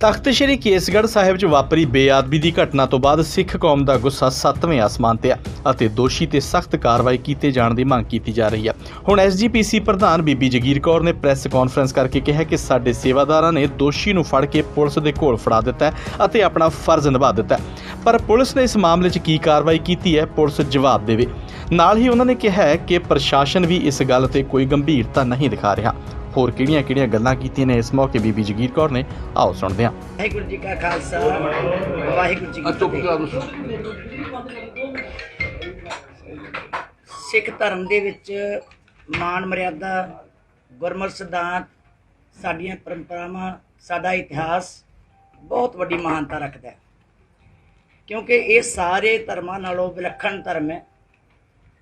ਤਖ਼ਤ ਸ਼੍ਰੀ ਕੇਸਗੜ੍ਹ ਸਾਹਿਬ 'ਚ ਵਾਪਰੀ ਬੇਅਦਬੀ ਦੀ ਘਟਨਾ ਤੋਂ ਬਾਅਦ ਸਿੱਖ ਕੌਮ ਦਾ ਗੁੱਸਾ 7ਵੇਂ ਆਸਮਾਨ ਤੇ ਆ ਅਤੇ ਦੋਸ਼ੀ ਤੇ ਸਖਤ ਕਾਰਵਾਈ ਕੀਤੇ ਜਾਣ ਦੀ ਮੰਗ ਕੀਤੀ ਜਾ ਰਹੀ ਹੈ। ਹੁਣ ਐਸਜੀਪੀਸੀ ਪ੍ਰਧਾਨ ਬੀਬੀ ਜਗੀਰ ਕੌਰ ਨੇ ਪ੍ਰੈਸ ਕਾਨਫਰੰਸ ਕਰਕੇ ਕਿਹਾ ਕਿ ਸਾਡੇ ਸੇਵਾਦਾਰਾਂ ਨੇ ਦੋਸ਼ੀ ਨੂੰ ਫੜ ਕੇ ਪੁਲਿਸ ਦੇ ਕੋਲ ਫੜਾ ਦਿੱਤਾ ਅਤੇ ਆਪਣਾ ਫਰਜ਼ ਨਿਭਾ ਦਿੱਤਾ, ਪਰ ਪੁਲਿਸ ਨੇ ਇਸ ਮਾਮਲੇ 'ਚ ਕੀ ਕਾਰਵਾਈ ਕੀਤੀ ਹੈ, ਪੁਲਿਸ ਜਵਾਬ ਦੇਵੇ। ਨਾਲ ਹੀ ਉਹਨਾਂ ਨੇ ਕਿਹਾ ਹੈ ਕਿ ਪ੍ਰਸ਼ਾਸਨ ਵੀ ਇਸ ਗੱਲ ਤੇ ਕੋਈ ਗੰਭੀਰਤਾ ਨਹੀਂ ਦਿਖਾ ਰਿਹਾ। ਹੋਰ ਕਿਹੜੀਆਂ ਗੱਲਾਂ ਕੀਤੀਆਂ ਨੇ ਇਸ ਮੌਕੇ ਬੀਬੀ ਜਗੀਰ ਕੌਰ ਨੇ, ਆਓ ਸੁਣਦੇ ਹਾਂ। ਵਾਹਿਗੁਰੂ ਜੀ ਕਾ ਖਾਲਸਾ ਵਾਹਿਗੁਰੂ ਜੀ ਕੀ ਫਤਿਹ। ਸਿੱਖ ਧਰਮ ਦੇ ਵਿੱਚ ਮਾਣ ਮਰਿਆਦਾ, ਗੁਰਮਤਿ ਸਿਧਾਂਤ, ਸਾਡੀਆਂ ਪਰੰਪਰਾਵਾਂ, ਸਾਡਾ ਇਤਿਹਾਸ ਬਹੁਤ ਵੱਡੀ ਮਹਾਨਤਾ ਰੱਖਦਾ ਹੈ, ਕਿਉਂਕਿ ਇਹ ਸਾਰੇ ਧਰਮਾਂ ਨਾਲੋਂ ਵਿਲੱਖਣ ਧਰਮ ਹੈ,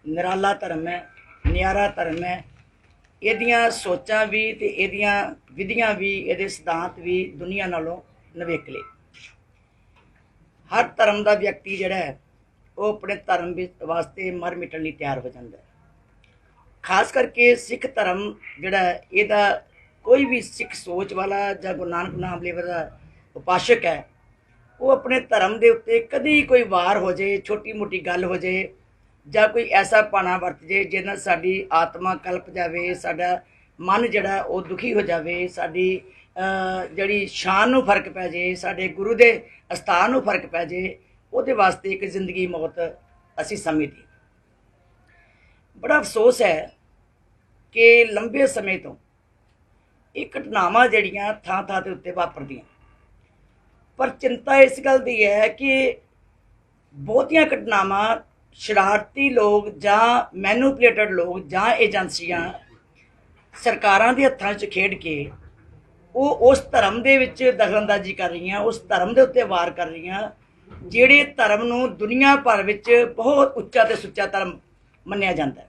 ਨਿਰਾਲਾ ਧਰਮ ਹੈ, ਨਿਆਰਾ ਧਰਮ ਹੈ। ਇਹਦੀਆਂ ਸੋਚਾਂ ਵੀ ਤੇ ਇਹਦੀਆਂ ਵਿਧੀਆਂ ਵੀ, ਇਹਦੇ ਸਿਧਾਂਤ ਵੀ ਦੁਨੀਆ ਨਾਲੋਂ ਨਵੇਕਲੇ। ਹਰ ਧਰਮ ਦਾ ਵਿਅਕਤੀ ਜਿਹੜਾ ਹੈ ਉਹ ਆਪਣੇ ਧਰਮ ਵਾਸਤੇ ਮਰ ਮਿਟਣ ਲਈ ਤਿਆਰ ਹੋ ਜਾਂਦਾ ਹੈ। ਖਾਸ ਕਰਕੇ ਸਿੱਖ ਧਰਮ ਜਿਹੜਾ ਹੈ, ਇਹਦਾ ਕੋਈ ਵੀ ਸਿੱਖ ਸੋਚ ਵਾਲਾ ਜਾਂ ਗੁਰੂ ਨਾਨਕ ਨਾਮ ਲੇਵਰ ਦਾ ਉਪਾਸ਼ਕ ਹੈ, ਉਹ ਆਪਣੇ ਧਰਮ ਦੇ ਉੱਤੇ ਕਦੀ ਕੋਈ ਵਾਰ ਹੋ ਜਾਏ, ਛੋਟੀ ਮੋਟੀ ਗੱਲ ਹੋ ਜਾਏ ਜਾਂ ਕੋਈ ਐਸਾ ਭਾਣਾ ਵਰਤ ਜੇ ਜਿਹਦੇ ਨਾਲ ਸਾਡੀ ਆਤਮਾ ਕਲਪ ਜਾਵੇ, ਸਾਡਾ ਮਨ ਜਿਹੜਾ ਉਹ ਦੁਖੀ ਹੋ ਜਾਵੇ, ਸਾਡੀ ਜਿਹੜੀ ਸ਼ਾਨ ਨੂੰ ਫਰਕ ਪੈ ਜੇ, ਸਾਡੇ ਗੁਰੂ ਦੇ ਅਸਥਾਨ ਨੂੰ ਫਰਕ ਪੈ ਜੇ, ਉਹਦੇ ਵਾਸਤੇ ਇੱਕ ਜ਼ਿੰਦਗੀ ਮੌਤ ਅਸੀਂ ਸਮਝਦੇ। ਬੜਾ ਅਫਸੋਸ ਹੈ ਕਿ ਲੰਬੇ ਸਮੇਂ ਤੋਂ ਇਹ ਘਟਨਾਵਾਂ ਜਿਹੜੀਆਂ ਥਾਂ ਥਾਂ ਦੇ ਉੱਤੇ ਵਾਪਰਦੀਆਂ, ਪਰ ਚਿੰਤਾ ਇਸ ਗੱਲ ਦੀ ਹੈ ਕਿ ਬਹੁਤੀਆਂ ਘਟਨਾਵਾਂ ਸ਼ਰਾਰਤੀ ਲੋਕ ਜਾਂ ਮੈਨੂਪਲੇਟਡ ਲੋਕ ਜਾਂ ਏਜੰਸੀਆਂ ਸਰਕਾਰਾਂ ਦੇ ਹੱਥਾਂ 'ਚ ਖੇਡ ਕੇ ਉਹ ਉਸ ਧਰਮ ਦੇ ਵਿੱਚ ਦਖਲਅੰਦਾਜ਼ੀ ਕਰ ਰਹੀਆਂ, ਉਸ ਧਰਮ ਦੇ ਉੱਤੇ ਵਾਰ ਕਰ ਰਹੀਆਂ ਜਿਹੜੇ ਧਰਮ ਨੂੰ ਦੁਨੀਆ ਭਰ ਵਿੱਚ ਬਹੁਤ ਉੱਚਾ ਤੇ ਸੁੱਚਾ ਧਰਮ ਮੰਨਿਆ ਜਾਂਦਾ ਹੈ।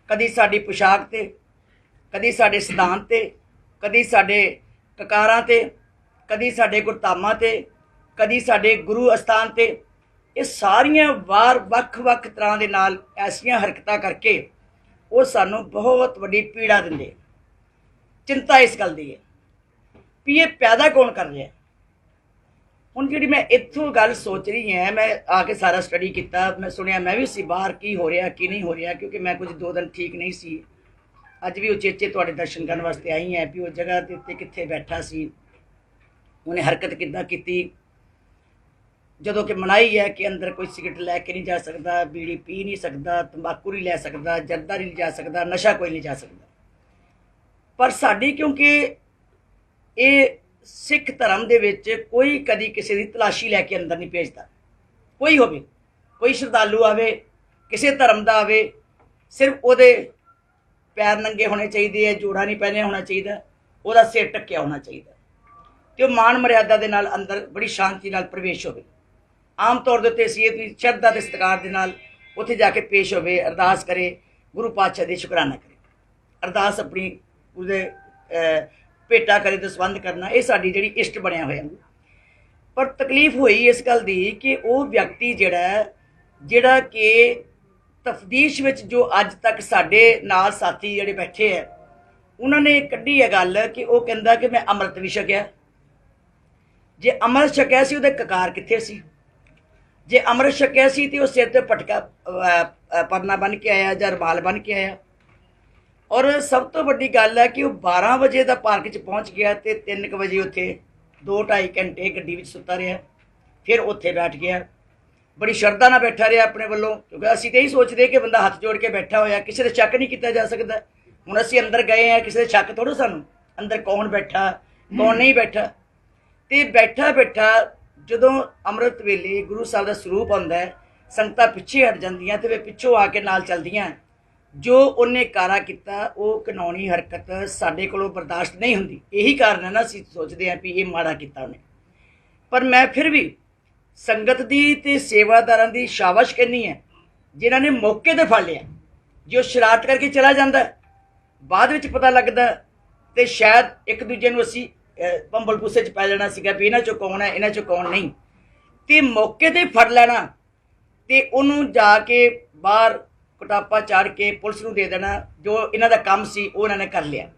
ਕਦੀ ਸਾਡੀ ਪੁਸ਼ਾਕ ਤੇ, ਕਦੀ ਸਾਡੇ ਸਿਧਾਂਤ ਤੇ, ਕਦੀ ਸਾਡੇ ਕਕਾਰਾਂ ਤੇ, ਕਦੀ ਸਾਡੇ ਗੁਰਧਾਮਾਂ ਤੇ, ਕਦੀ ਸਾਡੇ ਗੁਰੂ ਅਸਥਾਨ ਤੇ। ਇਹ ਸਾਰੀਆਂ ਵਾਰ ਵੱਖ-ਵੱਖ ਤਰ੍ਹਾਂ ਦੇ ਨਾਲ ਐਸੀਆਂ ਹਰਕਤਾਂ ਕਰਕੇ ਉਹ ਸਾਨੂੰ ਬਹੁਤ ਵੱਡੀ ਪੀੜਾ ਦਿੰਦੇ। ਚਿੰਤਾ ਇਸ ਗੱਲ ਦੀ ਹੈ ਵੀ ਇਹ ਪੈਦਾ ਕੌਣ ਕਰ ਰਿਹਾ। ਹੁਣ ਜਿਹੜੀ ਮੈਂ ਇੱਥੋਂ ਗੱਲ ਸੋਚ ਰਹੀ ਹਾਂ, ਮੈਂ ਆ ਕੇ ਸਾਰਾ ਸਟੱਡੀ ਕੀਤਾ, ਮੈਂ ਸੁਣਿਆ, ਮੈਂ ਵੀ ਸੀ ਬਾਹਰ ਕੀ ਹੋ ਰਿਹਾ ਕੀ ਨਹੀਂ ਹੋ ਰਿਹਾ, ਕਿਉਂਕਿ ਮੈਂ ਕੁਝ 2 ਦਿਨ ਠੀਕ ਨਹੀਂ ਸੀ। ਅੱਜ ਵੀ ਉਚੇਚੇ ਤੁਹਾਡੇ ਦਰਸ਼ਨ ਕਰਨ ਵਾਸਤੇ ਆਈ ਹਾਂ ਵੀ ਉਹ ਜਗ੍ਹਾ ਦੇ ਉੱਤੇ ਕਿੱਥੇ ਬੈਠਾ ਸੀ, ਉਹਨੇ ਹਰਕਤ ਕਿੱਦਾਂ ਕੀਤੀ। ਜਦੋਂ ਕਿ ਮਨਾਹੀ ਹੈ ਕਿ ਅੰਦਰ ਕੋਈ ਸਿਗਰਟ ਲੈ ਕੇ ਨਹੀਂ ਜਾ ਸਕਦਾ, ਬੀੜੀ ਪੀ ਨਹੀਂ ਸਕਦਾ, ਤੰਬਾਕੂ ਨਹੀਂ ਲੈ ਸਕਦਾ, ਜਰਦਾ ਨਹੀਂ ਜਾ ਸਕਦਾ, ਨਸ਼ਾ ਕੋਈ ਨਹੀਂ ਜਾ ਸਕਦਾ। ਪਰ ਸਾਡੀ ਕਿਉਂਕਿ ਇਹ ਸਿੱਖ ਧਰਮ ਦੇ ਵਿੱਚ ਕੋਈ ਕਦੀ ਕਿਸੇ ਦੀ ਤਲਾਸ਼ੀ ਲੈ ਕੇ ਅੰਦਰ ਨਹੀਂ ਭੇਜਦਾ। ਕੋਈ ਹੋਵੇ, ਕੋਈ ਸ਼ਰਧਾਲੂ ਆਵੇ, ਕਿਸੇ ਧਰਮ ਦਾ ਆਵੇ, ਸਿਰਫ ਉਹਦੇ ਪੈਰ ਨੰਗੇ ਹੋਣੇ ਚਾਹੀਦੇ ਹੈ, ਜੋੜਾ ਨਹੀਂ ਪਹਿਨਿਆ ਹੋਣਾ ਚਾਹੀਦਾ, ਉਹਦਾ ਸਿਰ ਢੱਕਿਆ ਹੋਣਾ ਚਾਹੀਦਾ ਤੇ ਉਹ ਮਾਣ ਮਰਿਆਦਾ ਦੇ ਨਾਲ ਅੰਦਰ ਬੜੀ ਸ਼ਾਂਤੀ ਨਾਲ ਪ੍ਰਵੇਸ਼ ਹੋਵੇ। ਆਮ ਤੌਰ ਦੇ ਉੱਤੇ ਅਸੀਂ ਇਹ ਸ਼ਰਧਾ ਤੇ ਸਤਿਕਾਰ ਦੇ ਨਾਲ ਉੱਥੇ ਜਾ ਕੇ ਪੇਸ਼ ਹੋਵੇ, ਅਰਦਾਸ ਕਰੇ, ਗੁਰੂ ਪਾਤਸ਼ਾਹ ਦੇ ਸ਼ੁਕਰਾਨਾ ਕਰੇ, ਅਰਦਾਸ ਆਪਣੀ ਉਹਦੇ ਭੇਟਾ ਕਰੇ, ਦਸਵੰਧ ਕਰਨਾ, ਇਹ ਸਾਡੀ ਜਿਹੜੀ ਇਸ਼ਟ ਬਣਿਆ ਹੋਇਆ। ਪਰ ਤਕਲੀਫ ਹੋਈ ਇਸ ਗੱਲ ਦੀ ਕਿ ਉਹ ਵਿਅਕਤੀ ਜਿਹੜਾ ਕਿ ਤਫਦੀਸ਼ ਵਿੱਚ ਜੋ ਅੱਜ ਤੱਕ ਸਾਡੇ ਨਾਲ ਸਾਥੀ ਜਿਹੜੇ ਬੈਠੇ ਹੈ, ਉਹਨਾਂ ਨੇ ਕੱਢੀ ਹੈ ਗੱਲ ਕਿ ਉਹ ਕਹਿੰਦਾ ਕਿ ਮੈਂ ਅੰਮ੍ਰਿਤ ਵੀ ਛਕਿਆ। ਜੇ ਅੰਮ੍ਰਿਤ ਛਕਿਆ ਸੀ ਉਹਦੇ ਕਕਾਰ ਕਿੱਥੇ ਸੀ? ਜੇ ਅੰਮ੍ਰਿਤ ਛਕਿਆ ਸੀ ਤੇ ਉਹ ਸਿਰ ਤੇ ਪਟਕਾ ਪਰਨਾ ਬੰਨ੍ਹ ਕੇ ਆਇਆ ਜਾਂ ਰੁਮਾਲ ਬੰਨ੍ਹ ਕੇ ਆਇਆ। ਔਰ ਸਭ ਤੋਂ ਵੱਡੀ ਗੱਲ ਹੈ ਕਿ ਉਹ 12 ਵਜੇ ਦਾ ਪਾਰਕ 'ਚ ਪਹੁੰਚ ਗਿਆ ਤੇ 3 ਵਜੇ ਉੱਥੇ 2-2.5 ਘੰਟੇ ਗੱਡੀ ਵਿੱਚ ਸੁੱਤਾ ਰਿਹਾ, ਫਿਰ ਉੱਥੇ ਬੈਠ ਗਿਆ, ਬੜੀ ਸ਼ਰਧਾ ਨਾਲ ਬੈਠਾ ਰਿਹਾ ਆਪਣੇ ਵੱਲੋਂ, ਕਿਉਂਕਿ ਅਸੀਂ ਤਾਂ ਇਹੀ ਸੋਚਦੇ ਕਿ ਬੰਦਾ ਹੱਥ ਜੋੜ ਕੇ ਬੈਠਾ ਹੋਇਆ, ਕਿਸੇ ਦਾ ਸ਼ੱਕ ਨਹੀਂ ਕੀਤਾ ਜਾ ਸਕਦਾ। ਹੁਣ ਅਸੀਂ ਅੰਦਰ ਗਏ ਹਾਂ, ਕਿਸੇ ਦਾ ਸ਼ੱਕ ਥੋੜ੍ਹਾ ਸਾਨੂੰ ਅੰਦਰ ਕੌਣ ਬੈਠਾ ਕੌਣ ਨਹੀਂ ਬੈਠਾ। ਤੇ ਬੈਠਾ ਜਦੋਂ ਅੰਮ੍ਰਿਤ ਵੇਲੇ ਗੁਰੂ ਸਾਹਿਬ ਦਾ ਸਰੂਪ ਆਉਂਦਾ ਹੈ, ਸੰਗਤਾਂ ਪਿੱਛੇ ਹਟ ਜਾਂਦੀਆਂ ਤੇ ਵੇ ਪਿੱਛੋਂ ਆ ਕੇ ਨਾਲ ਚੱਲਦੀਆਂ। ਜੋ ਉਹਨੇ ਕਾਰਾ ਕੀਤਾ ਉਹ ਕਾਨੂੰਨੀ ਹਰਕਤ ਸਾਡੇ ਕੋਲੋਂ ਬਰਦਾਸ਼ਤ ਨਹੀਂ ਹੁੰਦੀ। ਇਹੀ ਕਾਰਨ ਹੈ ਨਾ ਅਸੀਂ ਸੋਚਦੇ ਹਾਂ ਵੀ ਇਹ ਮਾੜਾ ਕੀਤਾ ਉਹਨੇ। ਪਰ ਮੈਂ ਫਿਰ ਵੀ ਸੰਗਤ ਦੀ ਤੇ ਸੇਵਾਦਾਰਾਂ ਦੀ ਸ਼ਾਬਾਸ਼ ਕਹਿੰਦੀ ਹੈ ਜਿਨ੍ਹਾਂ ਨੇ ਮੌਕੇ 'ਤੇ ਫੜ ਲਿਆ। ਜੋ ਸ਼ਰਾਰਤ ਕਰਕੇ ਚਲਾ ਜਾਂਦਾ, ਬਾਅਦ ਵਿੱਚ ਪਤਾ ਲੱਗਦਾ ਤੇ ਸ਼ਾਇਦ ਇੱਕ ਦੂਜੇ ਨੂੰ ਅਸੀਂ ਪੰਬਲ ਪੁੱਸੇ 'ਚ ਪੈ ਜਾਣਾ ਸੀਗਾ ਵੀ ਇਹਨਾਂ 'ਚੋਂ ਕੌਣ ਹੈ, ਇਹਨਾਂ 'ਚੋਂ ਕੌਣ ਨਹੀਂ, ਤੇ ਮੌਕੇ 'ਤੇ ਫੜ ਲੈਣਾ ਤੇ ਉਹਨੂੰ ਜਾ ਕੇ ਬਾਹਰ ਕੁਟਾਪਾ ਚਾੜ ਕੇ ਪੁਲਿਸ ਨੂੰ ਦੇ ਦੇਣਾ। ਜੋ ਇਹਨਾਂ ਦਾ ਕੰਮ ਸੀ ਉਹ ਇਹਨਾਂ ਨੇ ਕਰ ਲਿਆ,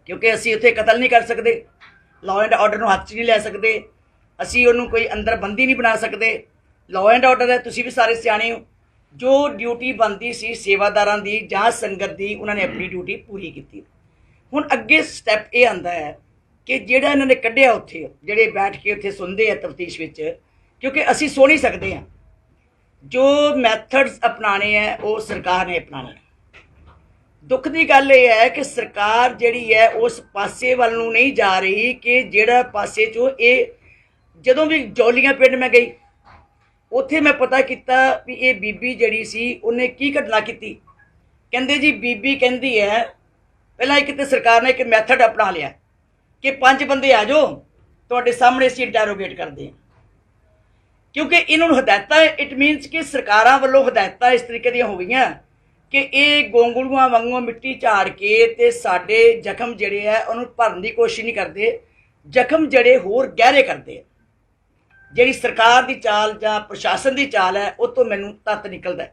ਕਿਉਂਕਿ ਅਸੀਂ ਉੱਥੇ ਕਤਲ ਨਹੀਂ ਕਰ ਸਕਦੇ, ਲਾਅ ਐਂਡ ਆਰਡਰ ਨੂੰ ਹੱਥ 'ਚ ਨਹੀਂ ਲੈ ਸਕਦੇ, ਅਸੀਂ ਉਹਨੂੰ ਕੋਈ ਅੰਦਰ ਬੰਦੀ ਨਹੀਂ ਬਣਾ ਸਕਦੇ। ਲਾਅ ਐਂਡ ਆਰਡਰ ਹੈ, ਤੁਸੀਂ ਵੀ ਸਾਰੇ ਸਿਆਣੇ ਹੋ। ਜੋ ਡਿਊਟੀ ਬਣਦੀ ਸੀ ਸੇਵਾਦਾਰਾਂ ਦੀ ਜਾਂ ਸੰਗਤ ਦੀ, ਉਹਨਾਂ ਨੇ ਆਪਣੀ ਡਿਊਟੀ ਪੂਰੀ ਕੀਤੀ। ਹੁਣ ਅੱਗੇ ਸਟੈਪ ਇਹ ਆਉਂਦਾ ਹੈ ਕਿ ਜਿਹੜਾ ਇਹਨਾਂ ਨੇ ਕੱਢਿਆ ਉੱਥੇ, ਜਿਹੜੇ ਬੈਠ ਕੇ ਉੱਥੇ ਸੁਣਦੇ ਆ ਤਫਤੀਸ਼ ਵਿੱਚ, ਕਿਉਂਕਿ ਅਸੀਂ ਸੋ ਨਹੀਂ ਸਕਦੇ ਹਾਂ, ਜੋ ਮੈਥਡਸ ਅਪਣਾਣੇ ਹੈ ਉਹ ਸਰਕਾਰ ਨੇ ਅਪਣਾਣੇ। ਦੁੱਖ ਦੀ ਗੱਲ ਇਹ ਹੈ ਕਿ ਸਰਕਾਰ ਜਿਹੜੀ ਹੈ ਉਸ ਪਾਸੇ ਵੱਲ ਨੂੰ ਨਹੀਂ ਜਾ ਰਹੀ ਕਿ ਜਿਹੜਾ ਪਾਸੇ 'ਚੋਂ ਇਹ, ਜਦੋਂ ਵੀ ਜੌਲੀਆਂ ਪਿੰਡ ਮੈਂ ਗਈ ਉੱਥੇ ਮੈਂ ਪਤਾ ਕੀਤਾ ਵੀ ਇਹ ਬੀਬੀ ਜਿਹੜੀ ਸੀ ਉਹਨੇ ਕੀ ਘਟਨਾ ਕੀਤੀ। ਕਹਿੰਦੇ ਜੀ ਬੀਬੀ ਕਹਿੰਦੀ ਹੈ, ਪਹਿਲਾਂ ਇੱਕ ਤਾਂ ਸਰਕਾਰ ਨੇ ਇੱਕ ਮੈਥਡ ਅਪਣਾ ਲਿਆ ਕਿ 5 ਬੰਦੇ ਆ ਜਾਓ, ਤੁਹਾਡੇ ਸਾਹਮਣੇ ਅਸੀਂ ਇੰਟਰੋਗੇਟ ਕਰਦੇ ਹਾਂ, ਕਿਉਂਕਿ ਇਹਨਾਂ ਨੂੰ ਹਦਾਇਤਾਂ, ਇਟ ਮੀਨਸ ਕਿ ਸਰਕਾਰਾਂ ਵੱਲੋਂ ਹਦਾਇਤਾਂ ਇਸ ਤਰੀਕੇ ਦੀਆਂ ਹੋ ਗਈਆਂ ਕਿ ਇਹ ਗੋਂਗਲੂਆਂ ਵਾਂਗੂ ਮਿੱਟੀ ਝਾੜ ਕੇ ਤੇ ਸਾਡੇ ਜ਼ਖਮ ਜਿਹੜੇ ਆ ਉਹਨੂੰ ਭਰਨ ਦੀ ਕੋਸ਼ਿਸ਼ ਨਹੀਂ ਕਰਦੇ, ਜ਼ਖਮ ਜਿਹੜੇ ਹੋਰ ਗਹਿਰੇ ਕਰਦੇ ਆ। ਜਿਹੜੀ ਸਰਕਾਰ ਦੀ ਚਾਲ ਜਾਂ ਪ੍ਰਸ਼ਾਸਨ ਦੀ ਚਾਲ ਹੈ ਉਹ ਤੋਂ ਮੈਨੂੰ ਤੱਤ ਨਿਕਲਦਾ।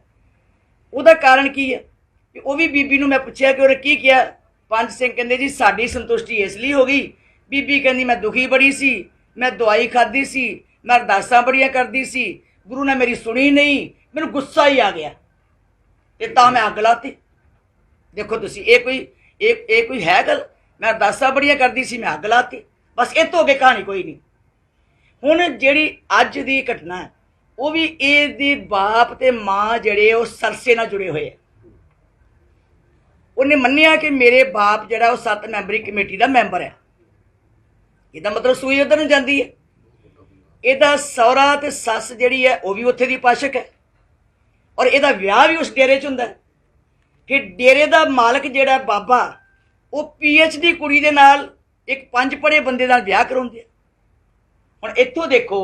ਉਹਦਾ ਕਾਰਨ ਕੀ ਹੈ ਕਿ ਉਹ ਵੀ ਬੀਬੀ ਨੂੰ ਮੈਂ ਪੁੱਛਿਆ ਕਿ ਉਹਨੇ ਕੀ ਕਿਹਾ। ਪੰਜ ਸਿੰਘ ਕਹਿੰਦੇ ਜੀ ਸਾਡੀ ਸੰਤੁਸ਼ਟੀ ਇਸ ਲਈ ਹੋ ਗਈ। ਬੀਬੀ ਕਹਿੰਦੀ ਮੈਂ ਦੁਖੀ ਬੜੀ ਸੀ, ਮੈਂ ਦਵਾਈ ਖਾਧੀ ਸੀ, ਮੈਂ ਅਰਦਾਸਾਂ ਬੜੀਆਂ ਕਰਦੀ ਸੀ, ਗੁਰੂ ਨੇ ਮੇਰੀ ਸੁਣੀ ਨਹੀਂ, ਮੈਨੂੰ ਗੁੱਸਾ ਹੀ ਆ ਗਿਆ ਤੇ ਤਾਂ ਮੈਂ ਅੱਗ ਲਾਤੀ। ਦੇਖੋ ਤੁਸੀਂ, ਇਹ ਕੋਈ ਹੈ ਗੱਲ? ਮੈਂ ਅਰਦਾਸਾਂ ਬੜੀਆਂ ਕਰਦੀ ਸੀ, ਮੈਂ ਅੱਗ ਲਾਤੀ, ਬਸ ਇਹ ਤੋਂ ਅੱਗੇ ਕਹਾਣੀ ਕੋਈ ਨਹੀਂ। ਹੁਣ ਜਿਹੜੀ ਅੱਜ ਦੀ ਘਟਨਾ ਹੈ ਉਹ ਵੀ ਇਹਦੀ ਬਾਪ ਤੇ ਮਾਂ ਜਿਹੜੇ ਉਹ ਸਰਸੇ ਨਾਲ ਜੁੜੇ ਹੋਏ ਆ। ਉਹਨੇ ਮੰਨਿਆ ਕਿ ਮੇਰੇ ਬਾਪ ਜਿਹੜਾ ਉਹ 7 ਮੈਂਬਰੀ ਕਮੇਟੀ ਦਾ ਮੈਂਬਰ ਹੈ। ਇਹਦਾ ਮਤਲਬ ਸੂਈ ਉਧਰ ਨੂੰ ਜਾਂਦੀ ਹੈ। ਇਹਦਾ ਸਹੁਰਾ ਤੇ ਸੱਸ ਜਿਹੜੀ ਹੈ ਉਹ ਵੀ ਉੱਥੇ ਦੀ ਪਾਸ਼ਕ ਹੈ ਔਰ ਇਹਦਾ ਵਿਆਹ ਵੀ ਉਸ ਡੇਰੇ 'ਚ ਹੁੰਦਾ ਹੈ। ਫਿਰ ਡੇਰੇ ਦਾ ਮਾਲਕ ਜਿਹੜਾ ਬਾਬਾ ਉਹ PhD ਕੁੜੀ ਦੇ ਨਾਲ ਇੱਕ 5 ਪੜ੍ਹੇ ਬੰਦੇ ਨਾਲ ਵਿਆਹ ਕਰਾਉਂਦੇ ਆ। ਹੁਣ ਇੱਥੋਂ ਦੇਖੋ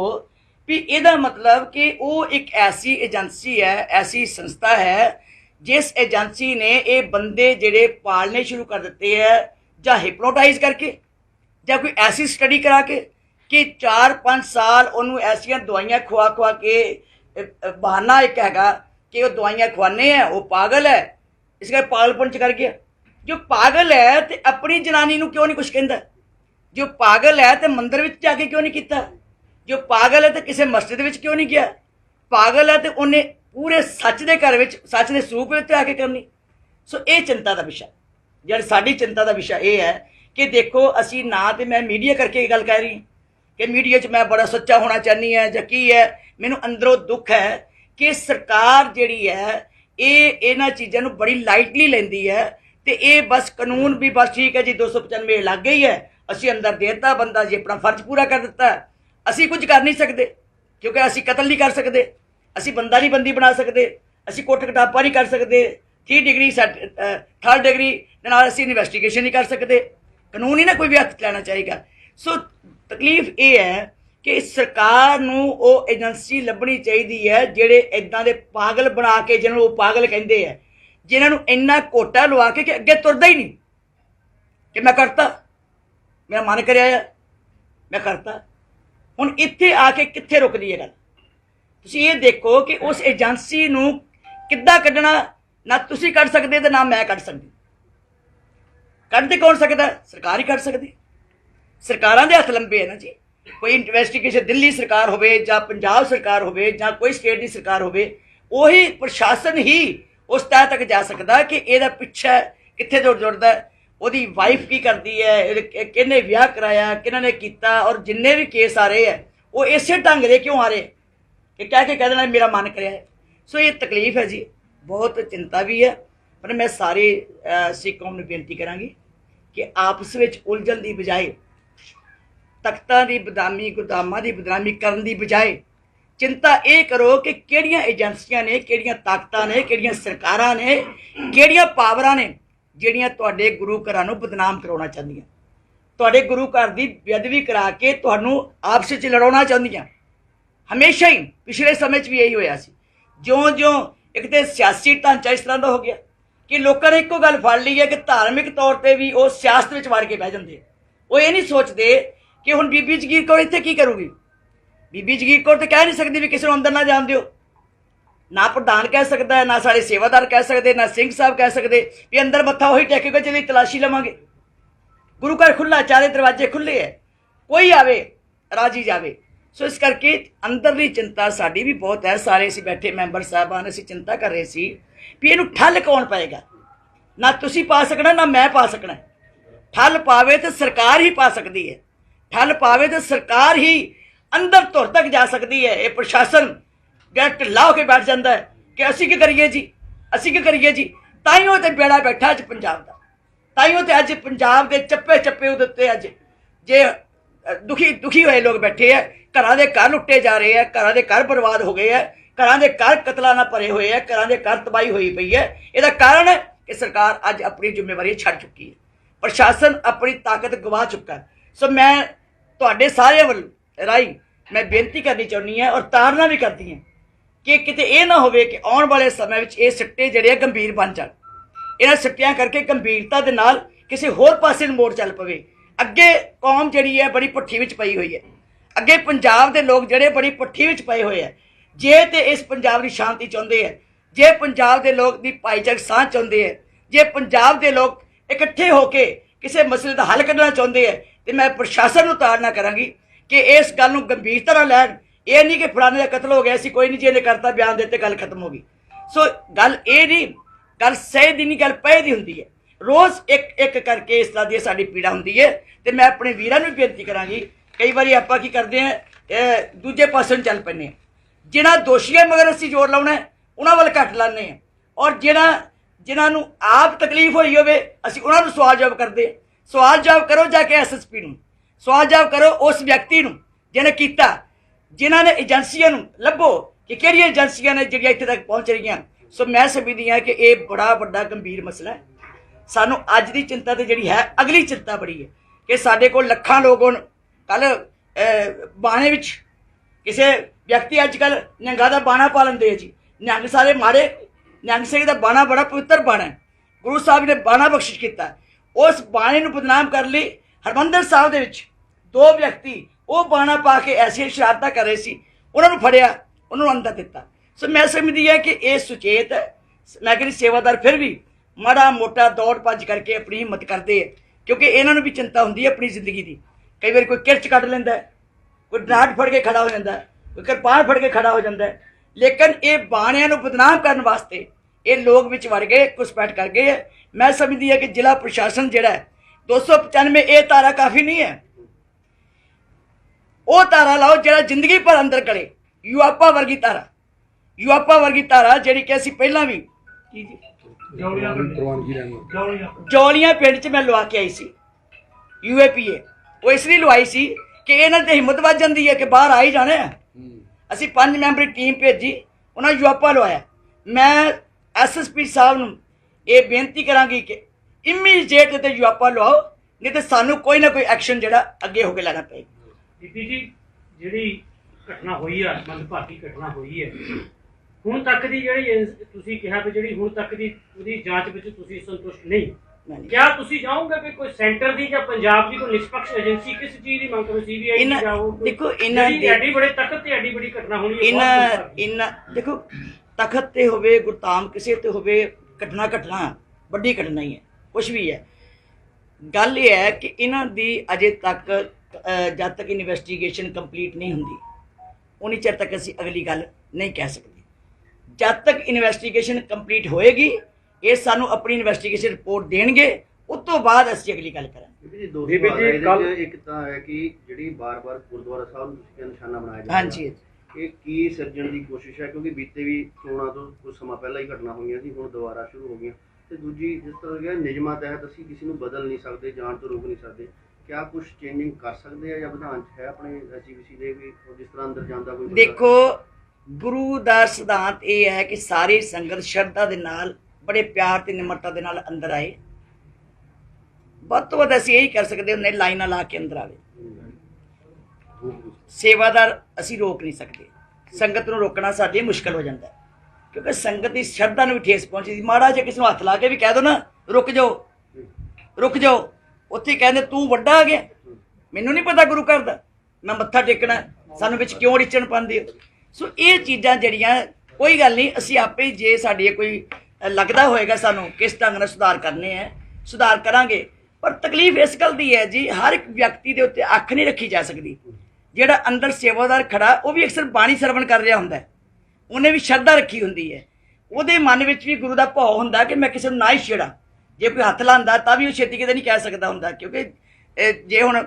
ਵੀ ਇਹਦਾ ਮਤਲਬ ਕਿ ਉਹ ਇੱਕ ਐਸੀ ਏਜੰਸੀ ਹੈ, ਐਸੀ ਸੰਸਥਾ ਹੈ ਜਿਸ ਏਜੰਸੀ ਨੇ ਇਹ ਬੰਦੇ ਜਿਹੜੇ ਪਾਲਣੇ ਸ਼ੁਰੂ ਕਰ ਦਿੱਤੇ ਹੈ, ਜਾਂ ਹਿਪਨੋਟਾਈਜ਼ ਕਰਕੇ ਜਾਂ ਕੋਈ ਐਸੀ ਸਟੱਡੀ ਕਰਾ ਕੇ ਕਿ 4-5 ਸਾਲ ਉਹਨੂੰ ਐਸੀਆਂ ਦਵਾਈਆਂ ਖਵਾ ਕੇ, ਬਹਾਨਾ ਇੱਕ ਹੈਗਾ ਕਿ ਉਹ ਦਵਾਈਆਂ ਖਵਾਨੇ ਹੈ, ਉਹ ਪਾਗਲ ਹੈ, ਇਸ ਕਰਕੇ ਪਾਗਲਪਨ 'ਚ ਕਰ ਗਿਆ। ਜੋ ਪਾਗਲ ਹੈ ਤੇ ਆਪਣੀ ਜਨਾਨੀ ਨੂੰ ਕਿਉਂ ਨਹੀਂ ਕੁਛ ਕਹਿੰਦਾ? ਜੋ ਪਾਗਲ ਹੈ ਤੇ ਮੰਦਿਰ ਵਿੱਚ ਜਾ ਕੇ ਕਿਉਂ ਨਹੀਂ ਕੀਤਾ? ਜੋ ਪਾਗਲ ਹੈ ਤੇ ਕਿਸੇ ਮਸਜਿਦ ਵਿੱਚ ਕਿਉਂ ਨਹੀਂ ਗਿਆ? ਪਾਗਲ ਹੈ ਤੇ ਉਹਨੇ ਪੂਰੇ ਸੱਚ ਦੇ ਘਰ ਵਿੱਚ, ਸੱਚ ਦੇ ਸਰੂਪ ਵਿੱਚ ਆ ਕੇ ਕਰਨੀ। ਸੋ ਇਹ ਚਿੰਤਾ ਦਾ ਵਿਸ਼ਾ, ਜਿਹੜੀ ਸਾਡੀ ਚਿੰਤਾ ਦਾ ਵਿਸ਼ਾ ਇਹ ਹੈ ਕਿ ਦੇਖੋ ਅਸੀਂ ਨਾ ਤੇ ਮੈਂ ਮੀਡੀਆ ਕਰਕੇ ਇਹ ਗੱਲ ਕਹਿ ਰਹੀ ਕਿ ਮੀਡੀਆ 'ਚ ਮੈਂ ਬੜਾ ਸੱਚਾ ਹੋਣਾ ਚਾਹੁੰਦੀ ਹਾਂ ਜਾਂ ਕੀ ਹੈ, ਮੈਨੂੰ ਅੰਦਰੋਂ ਦੁੱਖ ਹੈ ਕਿ ਸਰਕਾਰ ਜਿਹੜੀ ਹੈ ਇਹ ਇਹਨਾਂ ਚੀਜ਼ਾਂ ਨੂੰ ਬੜੀ ਲਾਈਟਲੀ ਲੈਂਦੀ ਹੈ ਤੇ ਇਹ ਬਸ ਕਾਨੂੰਨ ਵੀ ਬਸ ਠੀਕ ਹੈ ਜੀ 295 ਲੱਗ ਗਈ ਹੈ, ਅਸੀਂ ਅੰਦਰ ਦੇ ਦਿੱਤਾ, ਬੰਦਾ ਜੀ ਆਪਣਾ ਫਰਜ਼ ਪੂਰਾ ਕਰ ਦਿੱਤਾ। ਅਸੀਂ ਕੁਝ ਕਰ ਨਹੀਂ ਸਕਦੇ ਕਿਉਂਕਿ ਅਸੀਂ ਕਤਲ ਨਹੀਂ ਕਰ ਸਕਦੇ, ਅਸੀਂ ਬੰਦਾ ਨਹੀਂ ਬੰਦੀ ਬਣਾ ਸਕਦੇ, ਅਸੀਂ ਕੁੱਟ ਕਟਾਪਾ ਨਹੀਂ ਕਰ ਸਕਦੇ, 3 ਡਿਗਰੀ 3rd ਡਿਗਰੀ ਦੇ ਨਾਲ ਅਸੀਂ ਇਨਵੈਸਟੀਗੇਸ਼ਨ ਨਹੀਂ ਕਰ ਸਕਦੇ। ਕਾਨੂੰਨ ਹੀ ਨਾ ਕੋਈ ਵੀ ਹੱਥ ਲੈਣਾ ਚਾਹੀਦਾ। ਸੋ ਤਕਲੀਫ ਇਹ ਹੈ ਕਿ ਸਰਕਾਰ ਨੂੰ ਉਹ ਏਜੰਸੀ ਲੱਭਣੀ ਚਾਹੀਦੀ ਹੈ ਜਿਹੜੇ ਇੱਦਾਂ ਦੇ ਪਾਗਲ ਬਣਾ ਕੇ, ਜਿਹਨਾਂ ਨੂੰ ਉਹ ਪਾਗਲ ਕਹਿੰਦੇ ਆ, ਜਿਨ੍ਹਾਂ ਨੂੰ ਇੰਨਾ ਕੋਟਾ ਲਵਾ ਕੇ ਕਿ ਅੱਗੇ ਤੁਰਦਾ ਹੀ ਨਹੀਂ ਕਿ ਮੈਂ ਕਰਤਾ, ਮੇਰਾ ਮਨ ਕਰਿਆ ਮੈਂ ਕਰਤਾ। ਹੁਣ ਇੱਥੇ ਆ ਕੇ ਕਿੱਥੇ ਰੁਕਦੀ ਹੈ ਗੱਲ? ਤੁਸੀਂ ਇਹ ਦੇਖੋ ਕਿ ਉਸ ਏਜੰਸੀ ਨੂੰ ਕਿੱਦਾਂ ਕੱਢਣਾ, ਨਾ ਤੁਸੀਂ ਕੱਢ ਸਕਦੇ ਤੇ ਨਾ ਮੈਂ ਕੱਢ ਸਕਦੀ। ਕੱਢਦੇ ਕੌਣ ਸਕਦਾ? ਸਰਕਾਰ ਹੀ ਕੱਢ ਸਕਦੀ। ਸਰਕਾਰਾਂ ਦੇ ਹੱਥ ਲੰਬੇ ਹੈ ਨਾ ਜੀ। ਕੋਈ ਇਨਵੈਸਟੀਗੇਸ਼ਨ ਦਿੱਲੀ ਸਰਕਾਰ ਹੋਵੇ ਜਾਂ ਪੰਜਾਬ ਸਰਕਾਰ ਹੋਵੇ ਜਾਂ ਕੋਈ ਸਟੇਟ ਦੀ ਸਰਕਾਰ ਹੋਵੇ, ਉਹੀ ਪ੍ਰਸ਼ਾਸਨ ਹੀ ਉਸ ਤਹਿ ਤੱਕ ਜਾ ਸਕਦਾ ਕਿ ਇਹਦਾ ਪਿੱਛਾ ਕਿੱਥੇ ਜੁੜਦਾ, ਉਹਦੀ ਵਾਈਫ ਕੀ ਕਰਦੀ ਹੈ, ਕਿਹਨੇ ਵਿਆਹ ਕਰਾਇਆ, ਕਿਹਨਾਂ ਨੇ ਕੀਤਾ, ਔਰ ਜਿੰਨੇ ਵੀ ਕੇਸ ਆ ਰਹੇ ਹੈ ਉਹ ਇਸੇ ਢੰਗ ਦੇ ਕਿਉਂ ਆ ਰਹੇ ਕਿ ਕਹਿ ਕੇ ਕਹਿ ਦੇਣਾ ਮੇਰਾ ਮਨ ਕਰਿਆ ਹੈ। ਸੋ ਇਹ ਤਕਲੀਫ ਹੈ ਜੀ, ਬਹੁਤ ਚਿੰਤਾ ਵੀ ਹੈ। ਪਰ ਮੈਂ ਸਾਰੇ ਸਿੱਖ ਕੌਮ ਨੂੰ ਬੇਨਤੀ ਕਰਾਂਗੀ ਕਿ ਆਪਸ ਵਿੱਚ ਉਲਝਣ ਦੀ ਬਜਾਏ, ਤਖਤਾਂ ਦੀ ਬਦਨਾਮੀ, ਗੁਦਾਮਾਂ ਦੀ ਬਦਨਾਮੀ ਕਰਨ ਦੀ ਬਜਾਏ ਚਿੰਤਾ ਇਹ ਕਰੋ ਕਿ ਕਿਹੜੀਆਂ ਏਜੰਸੀਆਂ ਨੇ, ਕਿਹੜੀਆਂ ਤਾਕਤਾਂ ਨੇ, ਕਿਹੜੀਆਂ ਸਰਕਾਰਾਂ ਨੇ, ਕਿਹੜੀਆਂ ਪਾਵਰਾਂ ਨੇ ਜਿਹੜੀਆਂ ਤੁਹਾਡੇ ਗੁਰੂ ਘਰਾਂ ਨੂੰ ਬਦਨਾਮ ਕਰਾਉਣਾ ਚਾਹੁੰਦੀਆਂ, ਤੁਹਾਡੇ ਗੁਰੂ ਘਰ ਦੀ ਬੇਅਦਬੀ ਕਰਾ ਕੇ ਤੁਹਾਨੂੰ ਆਪਸ ਵਿੱਚ ਲੜਾਉਣਾ ਚਾਹੁੰਦੀਆਂ। ਹਮੇਸ਼ਾ ਹੀ ਪਿਛਲੇ ਸਮੇਂ 'ਚ ਵੀ ਇਹੀ ਹੋਇਆ ਸੀ। ਜਿਉਂ-ਜਿਉਂ ਇੱਕ ਤਾਂ ਸਿਆਸੀ ਢਾਂਚਾ ਇਸ ਤਰ੍ਹਾਂ ਦਾ ਹੋ ਗਿਆ ਕਿ ਲੋਕਾਂ ਨੇ ਇੱਕੋ ਗੱਲ ਫੜ ਲਈ ਹੈ ਕਿ ਧਾਰਮਿਕ ਤੌਰ 'ਤੇ ਵੀ ਉਹ ਸਿਆਸਤ ਵਿੱਚ ਵੜ ਕੇ ਬਹਿ ਜਾਂਦੇ। ਉਹ ਇਹ ਨਹੀਂ ਸੋਚਦੇ ਕਿ ਹੁਣ ਬੀਬੀ ਜਗੀਰ ਕੌਰ ਇੱਥੇ ਕੀ ਕਰੂਗੀ। ਬੀਬੀ ਜਗੀਰ ਕੌਰ ਤਾਂ ਕਹਿ ਨਹੀਂ ਸਕਦੀ ਵੀ ਕਿਸੇ ਨੂੰ ਅੰਦਰ ਨਾ ਜਾਣ ਦਿਓ। ਨਾ ਪ੍ਰਧਾਨ ਕਹਿ ਸਕਦਾ ਹੈ, ਨਾ ਸਾਡੇ ਸੇਵਾਦਾਰ ਕਹਿ ਸਕਦੇ, ਨਾ ਸਿੰਘ ਸਾਹਿਬ ਕਹਿ ਸਕਦੇ ਵੀ ਅੰਦਰ ਮੱਥਾ ਉਹੀ ਟੇਕੇਗਾ ਜਿਹਦੀ ਤਲਾਸ਼ੀ ਲਵਾਂਗੇ। ਗੁਰੂ ਘਰ ਖੁੱਲ੍ਹਾ, ਚਾਰੇ ਦਰਵਾਜ਼ੇ ਖੁੱਲ੍ਹੇ ਹੈ। कोई आवे राजी जावे। सो इस करके अंदरली चिंता साड़ी भी बहुत है। सारे असीं बैठे मैंबर साहबान असीं चिंता कर रहे सी भी इहनूं ठल कौन पाएगा। ना तुसीं पा सकना ना मैं पा सकना। ठल पावे तो सरकार ही पा सकती है। ठल पावे तो सरकार ही अंदर धुर तक जा सकती है। ये प्रशासन ढिल्ला होकर बैठ जाता है कि असीं की करिए जी, असीं की करिए जी। ताइयों ते बेड़ा बैठा अज पंजाब दा। ताइयों ते अज पंजाब के चप्पे चप्पे उत्ते अज जे दुखी हुए लोग बैठे है। घरां दे घर लुट्टे जा रहे हैं, घरां दे घर बर्बाद हो गए हैं, घरां दे घर कतलां नाल भरे हुए हैं, घरां दे घर तबाही हुई पई है। इसदा कारण है कि सरकार अज अपनी जिम्मेवारी छड्ड चुकी है। प्रशासन अपनी ताकत गवा चुका है। सो मैं तुहाडे सारिਆਂ ਵੱਲੋਂ राही मैं बेनती करनी चाहुंदी है और तारना भी करती हैं कि किते ये ना होवे कि आने वाले समय में ये सिੱਟੇ ਜਿਹੜੇ गंभीर बन जाण। इन्हां सिੱਟਿਆਂ करके गंभीरता दे नाल किसी होर पासे मोड़ चल पवे। अगे कौम जिहड़ी है बड़ी भुट्ठी विच पई हुई है। अगे पंजाब दे लोग जिहड़े बड़ी भुट्ठी विच पए हुए है। जे ते इस पंजाब की शांति चाहुंदे है, जे पंजाब दे लोग दी भाईचारक साਂਝ चाहुंदे है, जे पंजाब दे लोग इकट्ठे होके किसी मसले का हल कढ़ना चाहुंदे है तो मैं प्रशासन नूं ताड़ना करांगी कि इस गल नूं गंभीरता नाल लैण। ये नहीं कि फलाने का कतल हो गया सी, कोई नहीं जी इन्हें करता बयान देते गल खत्म हो गई। सो गल ये नहीं, गल सही दी नहीं, गल पए दी हुंदी है। रोज़ एक एक करके इस तरह की साडी पीड़ा हुंदी है। तो मैं अपने वीरां नूं भी बेनती करांगी, कई बारी आपां की करदे हैं दूजे पासे नूं चल पैंदे हैं। जिन्हां दोषियां मगर असीं जोर लाउणा है उन्हां वल घट लाने हैं, और जिन्हां नूं आप तकलीफ होई होवे असीं उन्हां नूं सवाल जवाब करदे। सवाल जवाब करो जाके SSP नूं, सवाल जवाब करो उस व्यक्ति नूं जिहने कीता, जिन्हां ने एजेंसियां नूं लभो कि किहड़ियां एजेंसियां ने जिहड़ियां इत्थे तक पहुंच रहीआं। सो मैं समझदी हां कि यह बड़ा वड्डा गंभीर मसला है। सानू अज की चिंता तो जिहड़ी है, अगली चिंता बड़ी है कि साडे कोल लखां लोग हुण कल बाणे विच किसी व्यक्ति अजकल निहंगा दा बाणा पा लैंदे है जी। निहंग सारे माड़े, निहंग सिंह दा बाणा बड़ा पवित्र बाणा है, गुरु साहब ने बाणा बख्शिश किया। उस बाणे नूं बदनाम कर लई हरमंदर साहब दे विच दो व्यक्ति वो बाणा पा के ऐसी शरारतां कर रहे सी, उन्होंने फड़िया, उन्होंने अंदर दिता। सो मैं समझदी है कि ये सुचेत है। मैं कहती सेवादार फिर भी माड़ा मोटा दौड़ भज करके अपनी हिम्मत करते हैं, क्योंकि इन्हों भी चिंता होंगी है अपनी जिंदगी की। कई बार कोई किरच कट लेंदा है, कोई डाट फड़ के खड़ा हो जाता है, कोई कृपान फड़ के खड़ा हो जाता है। लेकिन ये बाणियां नूं बदनाम करने वास्ते ये लोग विच वड़ गए, घुसपैठ कर गए है। मैं समझदी है कि जिला प्रशासन जिहड़ा है 295 ये धारा काफ़ी नहीं है। वो धारा लाओ जिहड़ा जिंदगी भर अंदर गले, युआपा वर्गी धारा, युआपा वर्गी धारा जिहड़ी कि असीं पहलां भी जौलियां पिंड च मैं लवा के आई सी UAPA। वो इसलिए लवाई सी कि इन्हां ते हिम्मत वध जांदी है कि बाहर आ ही जाने। असीं 5 मैंबरी टीम भेजी, उन्होंने युआपा लवाया। मैं SSP साहब नूं ये बेनती करांगी कि इमीडिएट ते युआपा लवाओ, नहीं तो सानू कोई ना कोई एक्शन जिहड़ा अगे होके लेना पएगा। बीबी जी ਜਿਹੜੀ ਘਟਨਾ ਹੋਈ ਆ, ਮੰਦਭਾਗੀ ਘਟਨਾ ਹੋਈ ਹੈ, ਹੁਣ ਤੱਕ ਦੀ ਜਿਹੜੀ ਤੁਸੀਂ ਕਿਹਾ ਵੀ ਜਿਹੜੀ ਹੁਣ ਤੱਕ ਦੀ ਉਹਦੀ ਜਾਂਚ ਵਿੱਚ ਤੁਸੀਂ ਸੰਤੁਸ਼ਟ ਨਹੀਂ, क्या ਤੁਸੀਂ ਚਾਹੋਗੇ ਕਿ ਕੋਈ ਸੈਂਟਰ ਦੀ ਜਾਂ ਪੰਜਾਬ ਦੀ ਕੋਈ ਨਿਸ਼ਪਕਸ਼ ਏਜੰਸੀ ਕਿਸ ਚੀਜ਼ ਦੀ ਮੰਗ ਕਰੋ, CBI ਦੀ ਜਾਓ? ਦੇਖੋ ਇਹਨਾਂ ਦੀ ਐਡੀ ਬੜੇ ਤਖਤ ਤੇ ਐਡੀ ਬੜੀ ਘਟਨਾ ਹੋਣੀ ਹੈ, ਇਹਨਾਂ ਦੇਖੋ ਤਖਤ ਤੇ ਹੋਵੇ, ਗੁਰਤਾਮ ਕਿਸੇ ਤੇ ਹੋਵੇ, ਘਟਨਾ ਵੱਡੀ ਘਟਨਾ ਹੀ ਹੈ, ਕੁਛ ਵੀ ਹੈ। ਗੱਲ ਇਹ ਹੈ ਕਿ ਇਹਨਾਂ ਦੀ ਅਜੇ ਤੱਕ जब तक इन्वेस्टिगेशन कंप्लीट नहीं होंगी उन्नी चेर तक असी अगली गल नहीं कह सकते। जब तक इन्वेस्टिगेशन कंप्लीट होएगी, ये सानू अपनी इन्वेस्टिगेशन रिपोर्ट देंगे, उस तो बाद असी अगली गल करांगे। एक तां है कि जिहड़ी बार-बार गुरुद्वारा साहब नूं निशाना बनाया जा रहा है, हाँ जी, ये की सिरजण की कोशिश है? क्योंकि बीते भी चोणां तो कुछ समा पहला ही घटना होईयां सी, हुण दुबारा शुरू हो गईयां। ते दूजी जिस तरह कि नियमां तहत असी किसी नूं बदल नहीं सकते, जाण तो रोक नहीं सकते, क्या कुछ चेंजिंग कर सकते हैं या विधान है अपने SGPC दे भी जिस तरह अंदर जांदा कोई? देखो गुरु दा सिद्धांत ये है कि सारी संगत श्रद्धा दे नाल बड़े प्यार ते निमरता दे नाल अंदर आए। ਵੱਧ ਤੋਂ ਵੱਧ ਅਸੀਂ यही कर सकते ਹੁੰਦੇ लाइना ला के अंदर आवे। सेवादार ਅਸੀਂ रोक नहीं सकते, संगत नूं रोकना साडे मुश्किल हो जाता है, क्योंकि संगत की श्रद्धा नूं भी ठेस पहुंचदी। माड़ा जिहा किसी नूं हत्थ ला के भी कह दो ना रुक जाओ, उत्थे कहते तू वड्डा आ गया, मैनू नहीं पता गुरु घर दा, मैं मत्था टेकना, सानू विच क्यों रिचण पांदे हो? सो ये चीज़ां जिहड़ियां कोई गल नहीं, असीं आपे जे साडी कोई लगदा होएगा सानू किस ढंग नाल सुधार करने हैं, सुधार करांगे। ਪਰ ਤਕਲੀਫ ਇਸ ਗੱਲ ਦੀ ਹੈ ਜੀ, ਹਰ ਇੱਕ ਵਿਅਕਤੀ ਦੇ ਉੱਤੇ ਅੱਖ ਨਹੀਂ ਰੱਖੀ ਜਾ ਸਕਦੀ। ਜਿਹੜਾ ਅੰਦਰ ਸੇਵਾਦਾਰ ਖੜਾ ਉਹ ਵੀ ਅਕਸਰ ਬਾਣੀ ਸਰਵਣ ਕਰ ਰਿਹਾ ਹੁੰਦਾ, ਉਹਨੇ ਵੀ ਸ਼ਰਧਾ ਰੱਖੀ ਹੁੰਦੀ ਹੈ, ਉਹਦੇ ਮਨ ਵਿੱਚ ਵੀ ਗੁਰੂ ਦਾ ਭਾਵ ਹੁੰਦਾ ਕਿ ਮੈਂ ਕਿਸੇ ਨੂੰ ਨਾ ਹੀ ਛੇੜਾਂ। ਜੇ ਕੋਈ ਹੱਥ ਲਾਉਂਦਾ ਤਾਂ ਵੀ ਉਹ ਛੇਤੀ ਕਿਤੇ ਨਹੀਂ ਕਹਿ ਸਕਦਾ ਹੁੰਦਾ, ਕਿਉਂਕਿ ਜੇ ਹੁਣ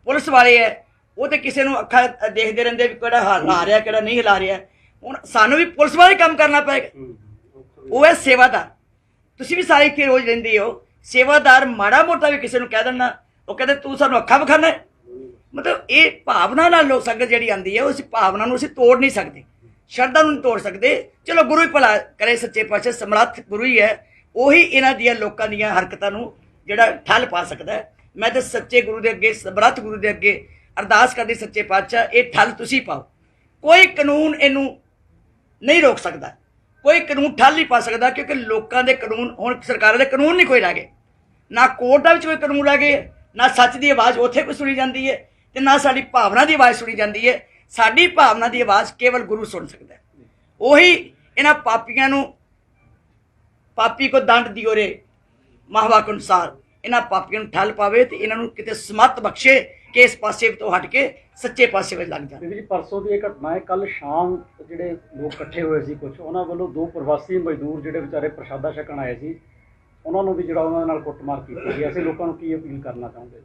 ਪੁਲਿਸ ਵਾਲੇ ਹੈ ਉਹ ਤੇ ਕਿਸੇ ਨੂੰ ਅੱਖਾਂ ਦੇਖਦੇ ਰਹਿੰਦੇ ਵੀ ਕਿਹੜਾ ਹਿਲਾ ਰਿਹਾ ਕਿਹੜਾ ਨਹੀਂ ਹਿਲਾ ਰਿਹਾ। ਹੁਣ ਸਾਨੂੰ ਵੀ ਪੁਲਿਸ ਵਾਲੇ ਕੰਮ ਕਰਨਾ ਪਏਗਾ। ਉਹ ਹੈ ਸੇਵਾਦਾਰ। ਤੁਸੀਂ ਵੀ ਸਾਰੇ ਇੱਥੇ ਰੋਜ਼ ਰਹਿੰਦੇ ਹੋ, ਸੇਵਾਦਾਰ ਮਾੜਾ ਮੋਟਾ ਵੀ ਕਿਸੇ ਨੂੰ ਕਹਿ ਦੇਣਾ, ਉਹ ਕਹਿੰਦੇ ਤੂੰ ਸਾਨੂੰ ਅੱਖਾਂ ਵਿਖਾਣਾ। ਮਤਲਬ ਇਹ ਭਾਵਨਾ ਨਾਲ ਲੋਕ ਸੰਗਤ ਜਿਹੜੀ ਆਉਂਦੀ ਹੈ, ਉਸ ਭਾਵਨਾ ਨੂੰ ਅਸੀਂ ਤੋੜ ਨਹੀਂ ਸਕਦੇ, ਸ਼ਰਧਾ ਨੂੰ ਨਹੀਂ ਤੋੜ ਸਕਦੇ। ਚਲੋ ਗੁਰੂ ਹੀ ਭਲਾ ਕਰੇ, ਸੱਚੇ ਪਾਤਸ਼ਾਹ ਸਮਰੱਥ ਗੁਰੂ ਹੀ ਹੈ, ਉਹੀ ਇਹਨਾਂ ਦੀਆਂ ਲੋਕਾਂ ਦੀਆਂ ਹਰਕਤਾਂ ਨੂੰ ਜਿਹੜਾ ਠੱਲ ਪਾ ਸਕਦਾ ਹੈ। ਮੈਂ ਤਾਂ ਸੱਚੇ ਗੁਰੂ ਦੇ ਅੱਗੇ, ਸਮਰੱਥ ਗੁਰੂ ਦੇ ਅੱਗੇ ਅਰਦਾਸ ਕਰਦੀ, ਸੱਚੇ ਪਾਤਸ਼ਾਹ ਇਹ ਠੱਲ ਤੁਸੀਂ ਪਾਓ। ਕੋਈ ਕਾਨੂੰਨ ਇਹਨੂੰ ਨਹੀਂ ਰੋਕ ਸਕਦਾ, ਕੋਈ ਕਾਨੂੰਨ ਠੱਲ ਨਹੀਂ ਪਾ ਸਕਦਾ, ਕਿਉਂਕਿ ਲੋਕਾਂ ਦੇ ਕਾਨੂੰਨ ਹੁਣ ਸਰਕਾਰਾਂ ਦੇ ਕਾਨੂੰਨ ਨਹੀਂ ਕੋਈ ਰਹਿ ਗਏ, ਨਾ ਕੋਰਟਾਂ ਵਿੱਚ ਕੋਈ ਕਾਨੂੰਨ ਰਹਿ ਗਏ, ਨਾ ਸੱਚ ਦੀ ਆਵਾਜ਼ ਉੱਥੇ ਕੋਈ ਸੁਣੀ ਜਾਂਦੀ ਹੈ, ਤੇ ਨਾ ਸਾਡੀ ਭਾਵਨਾ ਦੀ ਆਵਾਜ਼ ਸੁਣੀ ਜਾਂਦੀ ਹੈ। ਸਾਡੀ ਭਾਵਨਾ ਦੀ ਆਵਾਜ਼ ਕੇਵਲ ਗੁਰੂ ਸੁਣ ਸਕਦਾ ਹੈ। ਉਹੀ ਇਹਨਾਂ ਪਾਪੀਆਂ ਨੂੰ, ਪਾਪੀ ਕੋ ਦੰਡ ਦਿਓ ਰੇ ਮਹਾਵਾਕ ਅਨੁਸਾਰ, ਇਹਨਾਂ ਪਾਪੀਆਂ ਨੂੰ ਠੱਲ ਪਾਵੇ ਤੇ ਇਹਨਾਂ ਨੂੰ ਕਿਤੇ ਸਮੱਤ ਬਖਸ਼ੇ ਕਿ ਇਸ ਪਾਸੇ ਤੋਂ ਹਟ ਕੇ ਸੱਚੇ ਪਾਸੇ ਵਿੱਚ ਲੱਗ ਜਾਣ। ਜੀ ਪਰਸੋਂ ਦੀ ਇਹ ਘਟਨਾ ਹੈ, ਕੱਲ ਸ਼ਾਮ ਜਿਹੜੇ ਲੋਕ ਇਕੱਠੇ ਹੋਏ ਸੀ, ਕੁਝ ਉਹਨਾਂ ਵੱਲੋਂ 2 ਪ੍ਰਵਾਸੀ ਮਜ਼ਦੂਰ ਜਿਹੜੇ ਵਿਚਾਰੇ ਪ੍ਰਸ਼ਾਦਾ ਛਕਣ ਆਏ ਸੀ, ਉਹਨਾਂ ਨੂੰ ਵੀ ਜਿਹੜਾ ਉਹਨਾਂ ਨਾਲ ਕੁੱਟਮਾਰ ਕੀਤੀ ਗਈ। ਅਸੀਂ ਲੋਕਾਂ ਨੂੰ ਕੀ ਅਪੀਲ ਕਰਨਾ ਚਾਹੁੰਦੇ?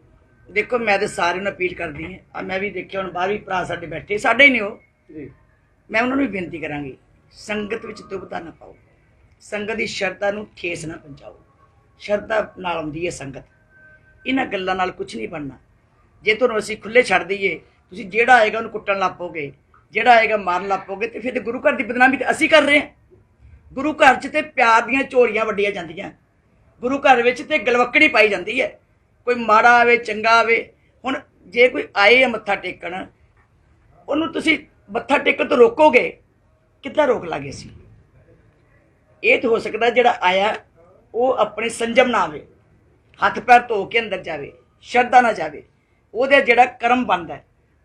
ਦੇਖੋ ਮੈਂ ਤਾਂ ਸਾਰਿਆਂ ਨੂੰ ਅਪੀਲ ਕਰਦੀ ਹਾਂ, ਮੈਂ ਵੀ ਦੇਖਿਆ ਹੁਣ ਬਾਹਰ ਵੀ ਭਰਾ ਸਾਡੇ ਬੈਠੇ, ਸਾਡੇ ਹੀ ਨੇ ਉਹ ਜੀ, ਮੈਂ ਉਹਨਾਂ ਨੂੰ ਵੀ ਬੇਨਤੀ ਕਰਾਂਗੀ, ਸੰਗਤ ਵਿੱਚ ਦੁਬਦਾ ਨਾ ਪਾਓ, ਸੰਗਤ ਦੀ ਸ਼ਰਧਾ ਨੂੰ ਠੇਸ ਨਾ ਪਹੁੰਚਾਓ। ਸ਼ਰਧਾ ਨਾਲ ਆਉਂਦੀ ਹੈ ਸੰਗਤ, ਇਹਨਾਂ ਗੱਲਾਂ ਨਾਲ ਕੁਝ ਨਹੀਂ ਬਣਨਾ। ਜੇ ਤੁਹਾਨੂੰ ਅਸੀਂ ਖੁੱਲੇ ਛੱਡ ਦਈਏ, ਤੁਸੀਂ ਜਿਹੜਾ ਆਏਗਾ ਉਹਨੂੰ ਕੁੱਟਣ ਲੱਗ ਪਓਗੇ, ਜਿਹੜਾ ਆਏਗਾ ਮਾਰਨ ਲੱਗ ਪਓਗੇ, ਤੇ ਫਿਰ ਤੇ ਗੁਰੂ ਘਰ ਦੀ ਬਦਨਾਮੀ ਤੇ ਅਸੀਂ ਕਰ ਰਹੇ ਹਾਂ। ਗੁਰੂ ਘਰ 'ਚ ਤੇ ਪਿਆਰ ਦੀਆਂ ਝੋਲੀਆਂ ਵੱਡੀਆਂ ਜਾਂਦੀਆਂ, ਗੁਰੂ ਘਰ ਵਿੱਚ ਤੇ ਗਲਵੱਕੜੀ ਪਾਈ ਜਾਂਦੀ ਹੈ। ਕੋਈ ਮਾੜਾ ਆਵੇ ਚੰਗਾ ਆਵੇ, ਹੁਣ ਜੇ ਕੋਈ ਆਏ ਆ ਮੱਥਾ ਟੇਕਣ, ਉਹਨੂੰ ਤੁਸੀਂ ਮੱਥਾ ਟੇਕਣ ਤੋਂ ਰੋਕੋਗੇ, ਕਿੱਦਾਂ ਰੋਕ ਲਾਂਗੇ ਅਸੀਂ? ਇਹ ਤਾਂ ਹੋ ਸਕਦਾ ਜਿਹੜਾ ਆਇਆ ਉਹ ਆਪਣੇ ਸੰਜਮ ਨਾ ਆਵੇ, ਹੱਥ ਪੈਰ ਧੋ ਕੇ ਅੰਦਰ ਜਾਵੇ, ਸ਼ਰਧਾ ਨਾ ਜਾਵੇ, ਉਹਦਾ ਜਿਹੜਾ ਕਰਮ ਬਣਦਾ।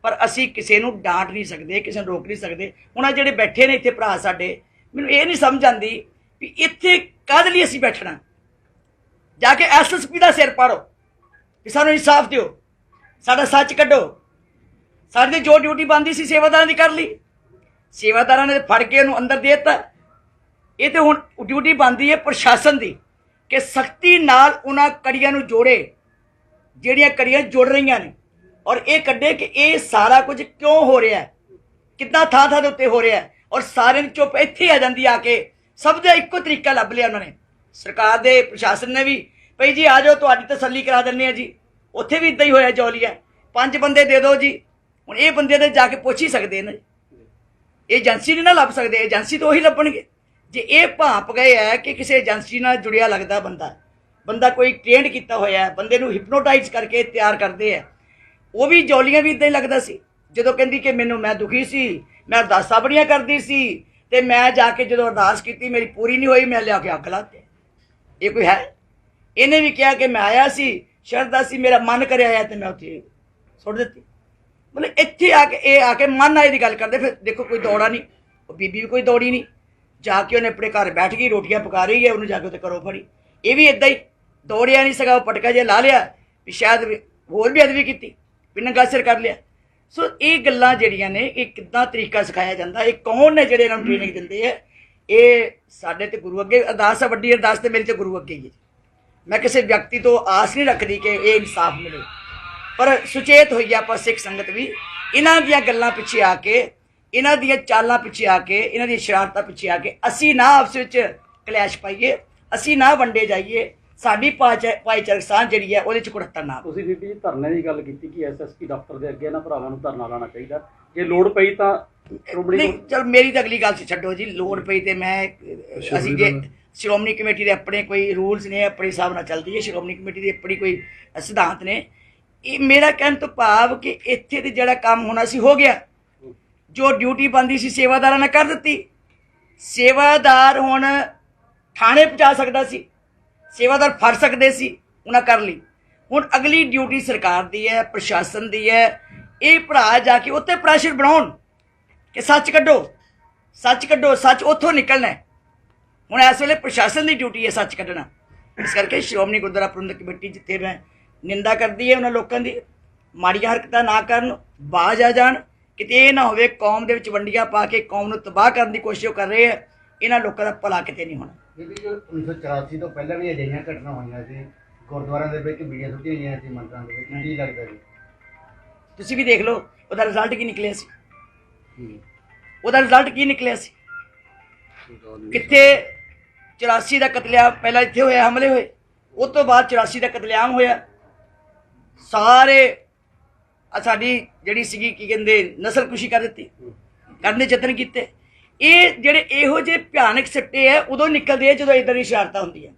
ਪਰ ਅਸੀਂ ਕਿਸੇ ਨੂੰ ਡਾਂਟ ਨਹੀਂ ਸਕਦੇ, ਕਿਸੇ ਨੂੰ ਰੋਕ ਨਹੀਂ ਸਕਦੇ। ਹੁਣ ਆ ਜਿਹੜੇ ਬੈਠੇ ਨੇ ਇੱਥੇ ਭਰਾ ਸਾਡੇ, ਮੈਨੂੰ ਇਹ ਨਹੀਂ ਸਮਝ ਆਉਂਦੀ ਵੀ ਇੱਥੇ ਕਾਹਦੇ ਲਈ ਅਸੀਂ ਬੈਠਣਾ। ਜਾ ਕੇ ਐਸਐਸਪੀ ਦਾ ਸਿਰ ਪਾੜੋ ਕਿ ਸਾਨੂੰ ਇਨਸਾਫ ਦਿਓ, ਸਾਡਾ ਸੱਚ ਕੱਢੋ। ਸਾਡੀ ਜੋ ਡਿਊਟੀ ਬਣਦੀ ਸੀ ਸੇਵਾਦਾਰਾਂ ਦੀ ਕਰ ਲਈ, ਸੇਵਾਦਾਰਾਂ ਨੇ ਫੜ ਕੇ ਉਹਨੂੰ ਅੰਦਰ ਦੇ ਦਿੱਤਾ। ਇਹ ਤੇ ਹੁਣ ਡਿਊਟੀ ਬਣਦੀ ਹੈ ਪ੍ਰਸ਼ਾਸਨ ਦੀ ਕਿ ਸਖਤੀ ਨਾਲ ਉਹਨਾਂ ਕੜੀਆਂ ਨੂੰ ਜੋੜੇ ਜਿਹੜੀਆਂ ਕੜੀਆਂ ਜੁੜ ਰਹੀਆਂ ਨੇ, ਔਰ ਇਹ ਕੱਢੇ ਕਿ ਇਹ ਸਾਰਾ ਕੁਝ ਕਿਉਂ ਹੋ ਰਿਹਾ, ਕਿੱਦਾਂ ਥਾਂ ਥਾਂ ਦੇ ਉੱਤੇ ਹੋ ਰਿਹਾ, ਔਰ ਸਾਰਿਆਂ ਨੂੰ ਚੁੱਪ ਇੱਥੇ ਆ ਜਾਂਦੀ ਆ ਕੇ। ਸਭ ਦਾ ਇੱਕੋ ਤਰੀਕਾ ਲੱਭ ਲਿਆ ਉਹਨਾਂ ਨੇ, ਸਰਕਾਰ ਦੇ ਪ੍ਰਸ਼ਾਸਨ ਨੇ ਵੀ, ਭਈ ਜੀ ਆ ਜਾਓ ਤੁਹਾਡੀ ਤਸੱਲੀ ਕਰਾ ਦਿੰਦੇ ਆ ਜੀ। ਉੱਥੇ ਵੀ ਇੱਦਾਂ ਹੀ ਹੋਇਆ ਜੌਲੀਆ, 5 ਬੰਦੇ ਦੇ ਦਿਓ ਜੀ। ਹੁਣ ਇਹ ਬੰਦੇ ਤੇ ਜਾ ਕੇ ਪੁੱਛ ਹੀ ਸਕਦੇ ਨੇ, ਏਜੰਸੀ ਨਹੀਂ ਨਾ ਲੱਭ ਸਕਦੇ, ਏਜੰਸੀ ਤੋਂ ਉਹੀ ਲੱਭਣਗੇ। ਜੇ ਇਹ ਭਾਂਪ ਗਏ ਹੈ ਕਿ ਕਿਸੇ ਏਜੰਸੀ ਨਾਲ ਜੁੜਿਆ ਲੱਗਦਾ ਬੰਦਾ ਕੋਈ ਟ੍ਰੇਨਡ ਕੀਤਾ ਹੋਇਆ, ਬੰਦੇ ਨੂੰ ਹਿਪਨੋਟਾਈਜ਼ ਕਰਕੇ ਤਿਆਰ ਕਰਦੇ ਆ। ਉਹ ਵੀ ਜੌਲੀਆਂ ਵੀ ਇੱਦਾਂ ਹੀ ਲੱਗਦਾ ਸੀ, ਜਦੋਂ ਕਹਿੰਦੀ ਕਿ ਮੈਂ ਦੁਖੀ ਸੀ, ਮੈਂ ਅਰਦਾਸਾਂ ਬੜੀਆਂ ਕਰਦੀ ਸੀ, ਤੇ ਮੈਂ ਜਾ ਕੇ ਜਦੋਂ ਅਰਦਾਸ ਕੀਤੀ ਮੇਰੀ ਪੂਰੀ ਨਹੀਂ ਹੋਈ, ਮੈਂ ਲਿਆ ਕੇ ਅੱਗ ਲਾ ਦਿੱਤੀ। ਇਹ ਕੋਈ ਹੈ? ਇਹਨੇ ਵੀ ਕਿਹਾ ਕਿ ਮੈਂ ਆਇਆ ਸੀ, ਸ਼ਰਧਾ ਸੀ, ਮੇਰਾ ਮਨ ਕਰਿਆ ਆਇਆ ਤੇ ਮੈਂ ਉੱਥੇ ਸੁੱਟ ਦਿੱਤੀ। ਮਤਲਬ ਇੱਥੇ ਆ ਕੇ ਇਹ ਆ ਕੇ ਮਨ ਆਏ ਦੀ ਗੱਲ ਕਰਦੇ। ਫਿਰ ਦੇਖੋ ਕੋਈ ਦੌੜਾ ਨਹੀਂ, ਉਹ ਬੀਬੀ ਵੀ ਕੋਈ ਦੌੜੀ ਨਹੀਂ, ਜਾ ਕੇ ਉਹਨੇ ਆਪਣੇ ਘਰ ਬੈਠ ਗਈ, ਰੋਟੀਆਂ ਪਕਾ ਰਹੀ ਹੈ, ਉਹਨੂੰ ਜਾ ਕੇ ਉੱਤੇ ਕਰੋ ਫੜੀ। ਇਹ ਵੀ ਇੱਦਾਂ ਹੀ ਦੌੜਿਆ ਨਹੀਂ ਸਗਾ, ਉਹ ਪਟਕਾ ਜਿਹਾ ਲਾ ਲਿਆ ਵੀ ਸ਼ਾਇਦ ਹੋਰ ਵੀ ਅਦਵੀ ਕੀਤੀ, ਵੀ ਨੰਗਾ ਸਿਰ ਕਰ ਲਿਆ। ਸੋ ਇਹ ਗੱਲਾਂ ਜਿਹੜੀਆਂ ਨੇ, ਇਹ ਕਿੱਦਾਂ ਤਰੀਕਾ ਸਿਖਾਇਆ ਜਾਂਦਾ, ਇਹ ਕੌਣ ਨੇ ਜਿਹੜੇ ਇਹਨਾਂ ਨੂੰ ਟ੍ਰੇਨਿੰਗ ਦਿੰਦੇ ਆ? ਇਹ ਸਾਡੇ ਤੇ ਗੁਰੂ ਅੱਗੇ ਅਰਦਾਸ ਹੈ, ਵੱਡੀ ਅਰਦਾਸ ਤੇ ਮੇਰੀ ਤੇ ਗੁਰੂ ਅੱਗੇ ਹੀ ਹੈ। ਮੈਂ ਕਿਸੇ ਵਿਅਕਤੀ ਤੋਂ ਆਸ ਨਹੀਂ ਰੱਖਦੀ ਕਿ ਇਹ ਇਨਸਾਫ ਮਿਲੇ, ਪਰ ਸੁਚੇਤ ਹੋਈਏ ਆਪਾਂ ਸਿੱਖ ਸੰਗਤ ਵੀ ਇਹਨਾਂ ਦੀਆਂ ਗੱਲਾਂ ਪਿੱਛੇ ਆ ਕੇ, ਇਹਨਾਂ ਦੀਆਂ ਚਾਲਾਂ ਪਿੱਛੇ ਆ ਕੇ, ਇਹਨਾਂ ਦੀਆਂ ਸ਼ਰਾਰਤਾਂ ਪਿੱਛੇ ਆ ਕੇ ਅਸੀਂ ਨਾ ਆਪਸ ਵਿੱਚ ਕਲੈਸ਼ ਪਾਈਏ, ਅਸੀਂ ਨਾ ਵੰਡੇ ਜਾਈਏ। ਸਾਡੀ ਭਾਈਚਾਰਕ ਸਾਂਝ ਜਿਹੜੀ ਹੈ ਉਹਦੇ 'ਚ ਕੁੜੱਤਣ ਨਾ। ਤੁਸੀਂ ਬੀਬੀ ਜੀ ਧਰਨੇ ਦੀ ਗੱਲ ਕੀਤੀ ਕਿ ਐਸਐਸਪੀ ਦਫ਼ਤਰ ਦੇ ਅੱਗੇ ਇਹਨਾਂ ਭਰਾਵਾਂ ਨੂੰ ਧਰਨਾ ਲਾਉਣਾ ਚਾਹੀਦਾ, ਜੇ ਲੋੜ ਪਈ ਤਾਂ ਨਹੀਂ ਚਲ ਮੇਰੀ ਤਾਂ ਅਗਲੀ ਗੱਲ ਸੀ ਛੱਡੋ ਜੀ, ਲੋੜ ਪਈ ਤੇ ਅਸੀਂ ਜੇ ਸ਼੍ਰੋਮਣੀ ਕਮੇਟੀ ਦੇ ਆਪਣੇ ਕੋਈ ਰੂਲਸ ਨੇ, ਆਪਣੇ ਹਿਸਾਬ ਨਾਲ ਚੱਲਦੀ ਹੈ ਸ਼੍ਰੋਮਣੀ ਕਮੇਟੀ ਦੀ ਆਪਣੀ ਕੋਈ ਸਿਧਾਂਤ ਨੇ। ਇਹ ਮੇਰਾ ਕਹਿਣ ਤੋਂ ਭਾਵ ਕਿ ਇੱਥੇ ਤੇ ਜਿਹੜਾ ਕੰਮ ਹੋਣਾ ਸੀ ਹੋ ਗਿਆ, ਜੋ ਡਿਊਟੀ ਬਣਦੀ ਸੀ ਸੇਵਾਦਾਰਾਂ ਨੇ ਕਰ ਦਿੱਤੀ। ਸੇਵਾਦਾਰ ਹੁਣ ਥਾਣੇ ਪਹੁੰਚਾ ਸਕਦਾ ਸੀ, ਸੇਵਾਦਾਰ ਫੜ ਸਕਦੇ ਸੀ, ਉਹਨਾਂ ਕਰ ਲਈ। ਹੁਣ ਅਗਲੀ ਡਿਊਟੀ ਸਰਕਾਰ ਦੀ ਹੈ, ਪ੍ਰਸ਼ਾਸਨ ਦੀ ਹੈ। ਇਹ ਭਰਾ ਜਾ ਕੇ ਉੱਤੇ ਪ੍ਰੈਸ਼ਰ ਬਣਾਉਣ ਕਿ ਸੱਚ ਕੱਢੋ, ਸੱਚ ਕੱਢੋ, ਸੱਚ ਉੱਥੋਂ ਨਿਕਲਣਾ। ਹੁਣ ਇਸ ਵੇਲੇ ਪ੍ਰਸ਼ਾਸਨ ਦੀ ਡਿਊਟੀ ਹੈ ਸੱਚ ਕੱਢਣਾ। ਇਸ ਕਰਕੇ ਸ਼੍ਰੋਮਣੀ ਗੁਰਦੁਆਰਾ ਪ੍ਰਬੰਧਕ ਕਮੇਟੀ, ਜਿੱਥੇ ਮੈਂ ਨਿੰਦਾ ਕਰਦੀ ਹੈ ਉਹਨਾਂ ਲੋਕਾਂ ਦੀ। ਮਾੜੀਆਂ ਹਰਕਤਾਂ ਨਾ ਕਰਨ, ਬਾਜ਼ ਆ ਜਾਣ, ਕਿਤੇ ਇਹ ਨਾ ਹੋਵੇ ਕੌਮ ਦੇ ਵਿੱਚ ਵੰਡੀਆਂ ਪਾ ਕੇ ਕੌਮ ਨੂੰ ਤਬਾਹ ਕਰਨ ਦੀ ਕੋਸ਼ਿਸ਼ ਕਰ ਰਹੇ ਆ। ਇਹਨਾਂ ਲੋਕਾਂ ਦਾ ਭਲਾ ਕਿਤੇ ਨਹੀਂ ਹੋਣਾ। ਬੀਬੀ ਜੋ 1984 ਤੋਂ ਪਹਿਲਾਂ ਵੀ ਅਜਿਹੀਆਂ ਘਟਨਾ ਹੋਈਆਂ ਸੀ, ਗੁਰਦੁਆਰਿਆਂ ਦੇ ਵਿੱਚ ਬੀੜੀਆਂ ਸੁੱਟੀਆਂ ਗਈਆਂ ਸੀ ਮੰਦਰਾਂ ਦੇ ਵਿੱਚ, ਕੀ ਲੱਗਦਾ ਜੀ? ਤੁਸੀਂ ਵੀ ਦੇਖ ਲਓ ਉਹਦਾ ਰਿਜ਼ਲਟ ਕੀ ਨਿਕਲਿਆ ਸੀ। ਉਹਦਾ ਰਿਜ਼ਲਟ ਕੀ ਨਿਕਲਿਆ ਸੀ? ਕਿੱਥੇ 84 ਦਾ ਕਤਲੇਆਮ ਪਹਿਲਾਂ ਇੱਥੇ ਹੋਇਆ, ਹਮਲੇ ਹੋਏ, ਉਸ ਤੋਂ ਬਾਅਦ 84 ਦਾ ਕਤਲੇਆਮ ਹੋਇਆ। ਸਾਰੇ ਸਾਡੀ ਜਿਹੜੀ ਸੀਗੀ ਕੀ ਕਹਿੰਦੇ ਨਸਲਕੁਸ਼ੀ ਕਰ ਦਿੱਤੀ, ਕਰਨ ਦੇ ਯਤਨ ਕੀਤੇ। ਇਹ ਜਿਹੜੇ ਇਹੋ ਜਿਹੇ ਭਿਆਨਕ ਸੱਟੇ ਹੈ ਉਦੋਂ ਨਿਕਲਦੇ ਆ ਜਦੋਂ ਇੱਦਾਂ ਦੀ ਸ਼ਰਾਰਤਾਂ ਹੁੰਦੀਆਂ।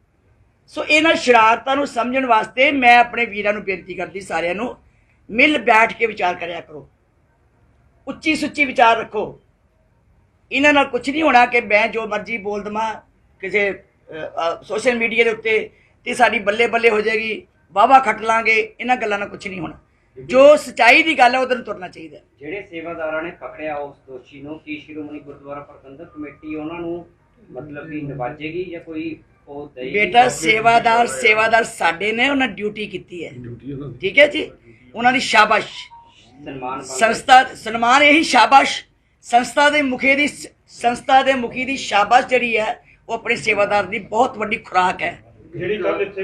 ਸੋ ਇਹਨਾਂ ਸ਼ਰਾਰਤਾਂ ਨੂੰ ਸਮਝਣ ਵਾਸਤੇ ਮੈਂ ਆਪਣੇ ਵੀਰਾਂ ਨੂੰ ਬੇਨਤੀ ਕਰਦੀ, ਸਾਰਿਆਂ ਨੂੰ ਮਿਲ ਬੈਠ ਕੇ ਵਿਚਾਰ ਕਰਿਆ ਕਰੋ, ਉੱਚੀ ਸੁੱਚੀ ਵਿਚਾਰ ਰੱਖੋ। ਇਹਨਾਂ ਨਾਲ ਕੁਝ ਨਹੀਂ ਹੋਣਾ ਕਿ ਮੈਂ ਜੋ ਮਰਜ਼ੀ ਬੋਲ ਦੇਵਾਂ ਕਿਸੇ ਸੋਸ਼ਲ ਮੀਡੀਆ ਦੇ ਉੱਤੇ ਤੇ ਸਾਡੀ ਬੱਲੇ ਬੱਲੇ ਹੋ ਜਾਏਗੀ, ਵਾਹਵਾ ਖੱਟ ਲਾਂਗੇ। ਇਹਨਾਂ ਗੱਲਾਂ ਨਾਲ ਕੁਝ ਨਹੀਂ ਹੋਣਾ। ਜੋ ਸੱਚਾਈ ਦੀ ਗੱਲ ਹੈ ਉਧਰ ਨੂੰ ਤੁਰਨਾ ਚਾਹੀਦਾ। ਜਿਹੜੇ ਸੇਵਾਦਾਰਾਂ ਨੇ ਪਕੜਿਆ ਉਸ ਦੋਸ਼ੀ ਨੂੰ, ਕੀ ਸ਼੍ਰੋਮਣੀ ਗੁਰਦੁਆਰਾ ਪ੍ਰਬੰਧਕ ਕਮੇਟੀ ਉਹਨਾਂ ਨੂੰ ਮਤਲਬ ਕਿ ਨਿਵਾਜੇਗੀ ਜਾਂ ਕੋਈ ਉਹ ਦੇਗੀ? ਬੇਟਾ ਸੇਵਾਦਾਰ ਸਾਡੇ ਨੇ, ਉਹਨਾਂ ਡਿਊਟੀ ਕੀਤੀ ਹੈ, ਠੀਕ ਹੈ ਜੀ। ਉਹਨਾਂ ਦੀ ਸ਼ਾਬਾਸ਼, ਸੰਸਥਾ ਸਨਮਾਨ, ਇਹੀ ਸ਼ਾਬਾਸ਼ ਸੰਸਥਾ ਦੇ ਮੁਖੀ ਦੀ ਸ਼ਾਬਾਸ਼ ਜਿਹੜੀ ਹੈ ਉਹ ਆਪਣੇ ਸੇਵਾਦਾਰ ਦੀ ਬਹੁਤ ਵੱਡੀ ਖੁਰਾਕ ਹੈ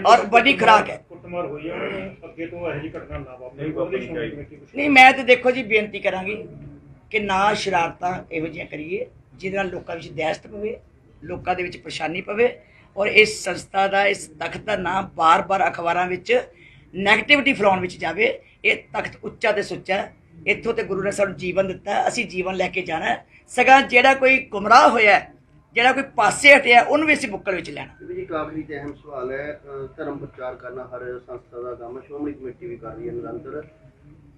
ਔਰ ਵੱਡੀ ਖੁਰਾਕ ਹੈ। ਨਹੀਂ, ਮੈਂ ਤੇ ਦੇਖੋ ਜੀ ਬੇਨਤੀ ਕਰਾਂਗੀ ਕਿ ਨਾ ਸ਼ਰਾਰਤਾਂ ਇਹੋ ਜਿਹੀਆਂ ਕਰੀਏ ਜਿਹਦੇ ਨਾਲ ਲੋਕਾਂ ਵਿੱਚ ਦਹਿਸ਼ਤ ਪਵੇ, ਲੋਕਾਂ ਦੇ ਵਿੱਚ ਪਰੇਸ਼ਾਨੀ ਪਵੇ। ਔਰ ਇਸ ਸੰਸਥਾ ਦਾ, ਇਸ ਤਖਤ ਦਾ ਨਾਮ ਬਾਰ-ਬਾਰ ਅਖਬਾਰਾਂ ਵਿੱਚ ਨੈਗੇਟਿਵਿਟੀ ਫੈਲਾਉਣ ਵਿੱਚ ਜਾਵੇ। ਇਹ ਤਖਤ ਉੱਚਾ ਤੇ ਸੁੱਚਾ, ਇੱਥੋਂ ਤੇ ਗੁਰੂ ਨੇ ਸਾਨੂੰ ਜੀਵਨ ਦਿੱਤਾ, ਅਸੀਂ ਜੀਵਨ ਲੈ ਕੇ ਜਾਣਾ। ਸਗੋਂ ਜਿਹੜਾ ਕੋਈ ਗੁੰਮਰਾਹ ਹੋਇਆ, ਜਿਹੜਾ ਕੋਈ ਪਾਸੇ ਹਟਿਆ, ਉਹਨੂੰ ਵੀ ਅਸੀਂ ਬੁੱਕਲ ਵਿੱਚ ਲੈਣਾ। ਜੀ ਇੱਕ ਆਖਰੀ ਤੇ ਅਹਿਮ ਸਵਾਲ ਹੈ, ਧਰਮ ਪ੍ਰਚਾਰ ਕਰਨਾ ਹਰ ਸੰਸਥਾ ਦਾ ਕੰਮ ਹੈ, ਸ਼੍ਰੋਮਣੀ ਕਮੇਟੀ ਵੀ ਕਰ ਰਹੀ ਹੈ ਨਿਰੰਤਰ।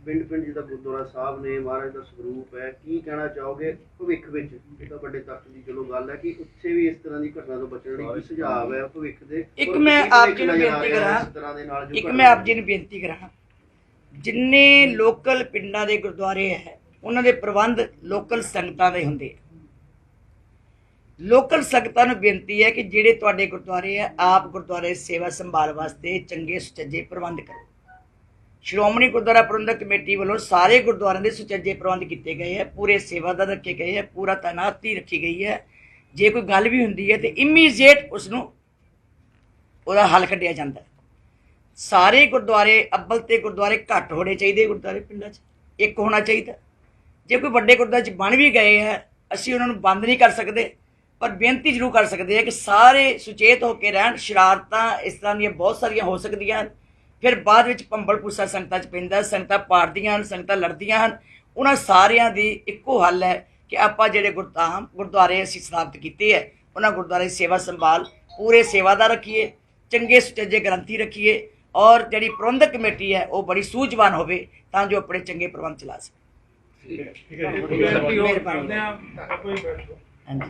ਪਿੰਡ ਪਿੰਡ ਜਿੱਦਾਂ ਗੁਰਦੁਆਰਾ ਸਾਹਿਬ ਨੇ, ਮਹਾਰਾਜ ਦਾ ਸਰੂਪ ਹੈ, ਕੀ ਕਹਿਣਾ ਚਾਹੋਗੇ ਭਵਿੱਖ ਵਿੱਚ? ਇਹ ਤਾਂ ਵੱਡੇ ਤਖਤ ਦੀ ਚਲੋ ਗੱਲ ਹੈ ਕਿ ਉੱਥੇ ਵੀ ਇਸ ਤਰ੍ਹਾਂ ਦੀ ਘਟਨਾ ਤੋਂ ਬਚਣ ਲਈ ਕੀ ਸੁਝਾਅ ਹੈ ਭਵਿੱਖ ਦੇ? ਇੱਕ ਮੈਂ ਆਪ ਜੀ ਨੂੰ ਬੇਨਤੀ ਕਰਾਂ, ਜਿੰਨੇ ਲੋਕਲ ਪਿੰਡਾਂ ਦੇ ਗੁਰਦੁਆਰੇ ਹੈ ਉਹਨਾਂ ਦੇ ਪ੍ਰਬੰਧ ਲੋਕਲ ਸੰਗਤਾਂ ਦੇ ਹੁੰਦੇ ਆ। ਲੋਕਲ ਸੰਗਤਾਂ ਨੂੰ ਬੇਨਤੀ ਹੈ ਕਿ ਜਿਹੜੇ ਤੁਹਾਡੇ ਗੁਰਦੁਆਰੇ ਹੈ, ਆਪ ਗੁਰਦੁਆਰੇ ਸੇਵਾ ਸੰਭਾਲ ਵਾਸਤੇ ਚੰਗੇ ਸੁਚੱਜੇ ਪ੍ਰਬੰਧ ਕਰੋ। ਸ਼੍ਰੋਮਣੀ ਗੁਰਦੁਆਰਾ ਪ੍ਰਬੰਧਕ ਕਮੇਟੀ ਵੱਲੋਂ ਸਾਰੇ ਗੁਰਦੁਆਰਿਆਂ ਦੇ ਸੁਚੱਜੇ ਪ੍ਰਬੰਧ ਕੀਤੇ ਗਏ ਹੈ, ਪੂਰੇ ਸੇਵਾਦਾਰ ਰੱਖੇ ਗਏ ਹੈ, ਪੂਰਾ ਤੈਨਾਤੀ ਰੱਖੀ ਗਈ ਹੈ। ਜੇ ਕੋਈ ਗੱਲ ਵੀ ਹੁੰਦੀ ਹੈ ਤੇ ਇਮੀਡੀਏਟ ਉਸ ਨੂੰ ਉਹਦਾ ਹੱਲ ਕੱਢਿਆ ਜਾਂਦਾ ਹੈ। ਸਾਰੇ ਗੁਰਦੁਆਰੇ, ਅੱਬਲ ਤੇ ਗੁਰਦੁਆਰੇ ਘੱਟ ਹੋਣੇ ਚਾਹੀਦੇ, ਗੁਰਦੁਆਰੇ ਪਿੰਡਾਂ 'ਚ ਇੱਕ ਹੋਣਾ ਚਾਹੀਦਾ। ਜੇ ਕੋਈ ਵੱਡੇ ਗੁਰਦੁਆਰੇ 'ਚ ਬਣ ਵੀ ਗਏ ਹੈ, ਅਸੀਂ ਉਹਨਾਂ ਨੂੰ ਬੰਦ ਨਹੀਂ ਕਰ ਸਕਦੇ, ਪਰ ਬੇਨਤੀ ਜ਼ਰੂਰ ਕਰ ਸਕਦੇ ਹਾਂ ਕਿ ਸਾਰੇ ਸੁਚੇਤ ਹੋ ਕੇ ਰਹਿਣ। ਸ਼ਰਾਰਤਾਂ ਇਸ ਤਰ੍ਹਾਂ ਦੀਆਂ ਬਹੁਤ ਸਾਰੀਆਂ ਹੋ ਸਕਦੀਆਂ ਹਨ, ਫਿਰ ਬਾਅਦ ਵਿੱਚ ਭੰਬਲ ਭੂਸਾ ਸੰਗਤਾਂ 'ਚ ਪੈਂਦਾ, ਸੰਗਤਾਂ ਪਾੜਦੀਆਂ ਹਨ, ਸੰਗਤਾਂ ਲੜਦੀਆਂ ਹਨ। ਉਹਨਾਂ ਸਾਰਿਆਂ ਦੀ ਇੱਕੋ ਹੱਲ ਹੈ ਕਿ ਆਪਾਂ ਜਿਹੜੇ ਗੁਰਦੁਆਰੇ ਅਸੀਂ ਸਥਾਪਿਤ ਕੀਤੇ ਹੈ, ਉਹਨਾਂ ਗੁਰਦੁਆਰੇ ਦੀ ਸੇਵਾ ਸੰਭਾਲ ਪੂਰੇ ਸੇਵਾਦਾਰ ਰੱਖੀਏ, ਚੰਗੇ ਸੁਚੱਜੇ ਗ੍ਰੰਥੀ ਰੱਖੀਏ, ਔਰ ਜਿਹੜੀ ਪ੍ਰਬੰਧਕ ਕਮੇਟੀ ਹੈ ਉਹ ਬੜੀ ਸੂਝਵਾਨ ਹੋਵੇ ਤਾਂ ਜੋ ਆਪਣੇ ਚੰਗੇ ਪ੍ਰਬੰਧ ਚਲਾ ਸਕੇ। ਮਿਹਰਬਾਨੀ। ਹਾਂਜੀ।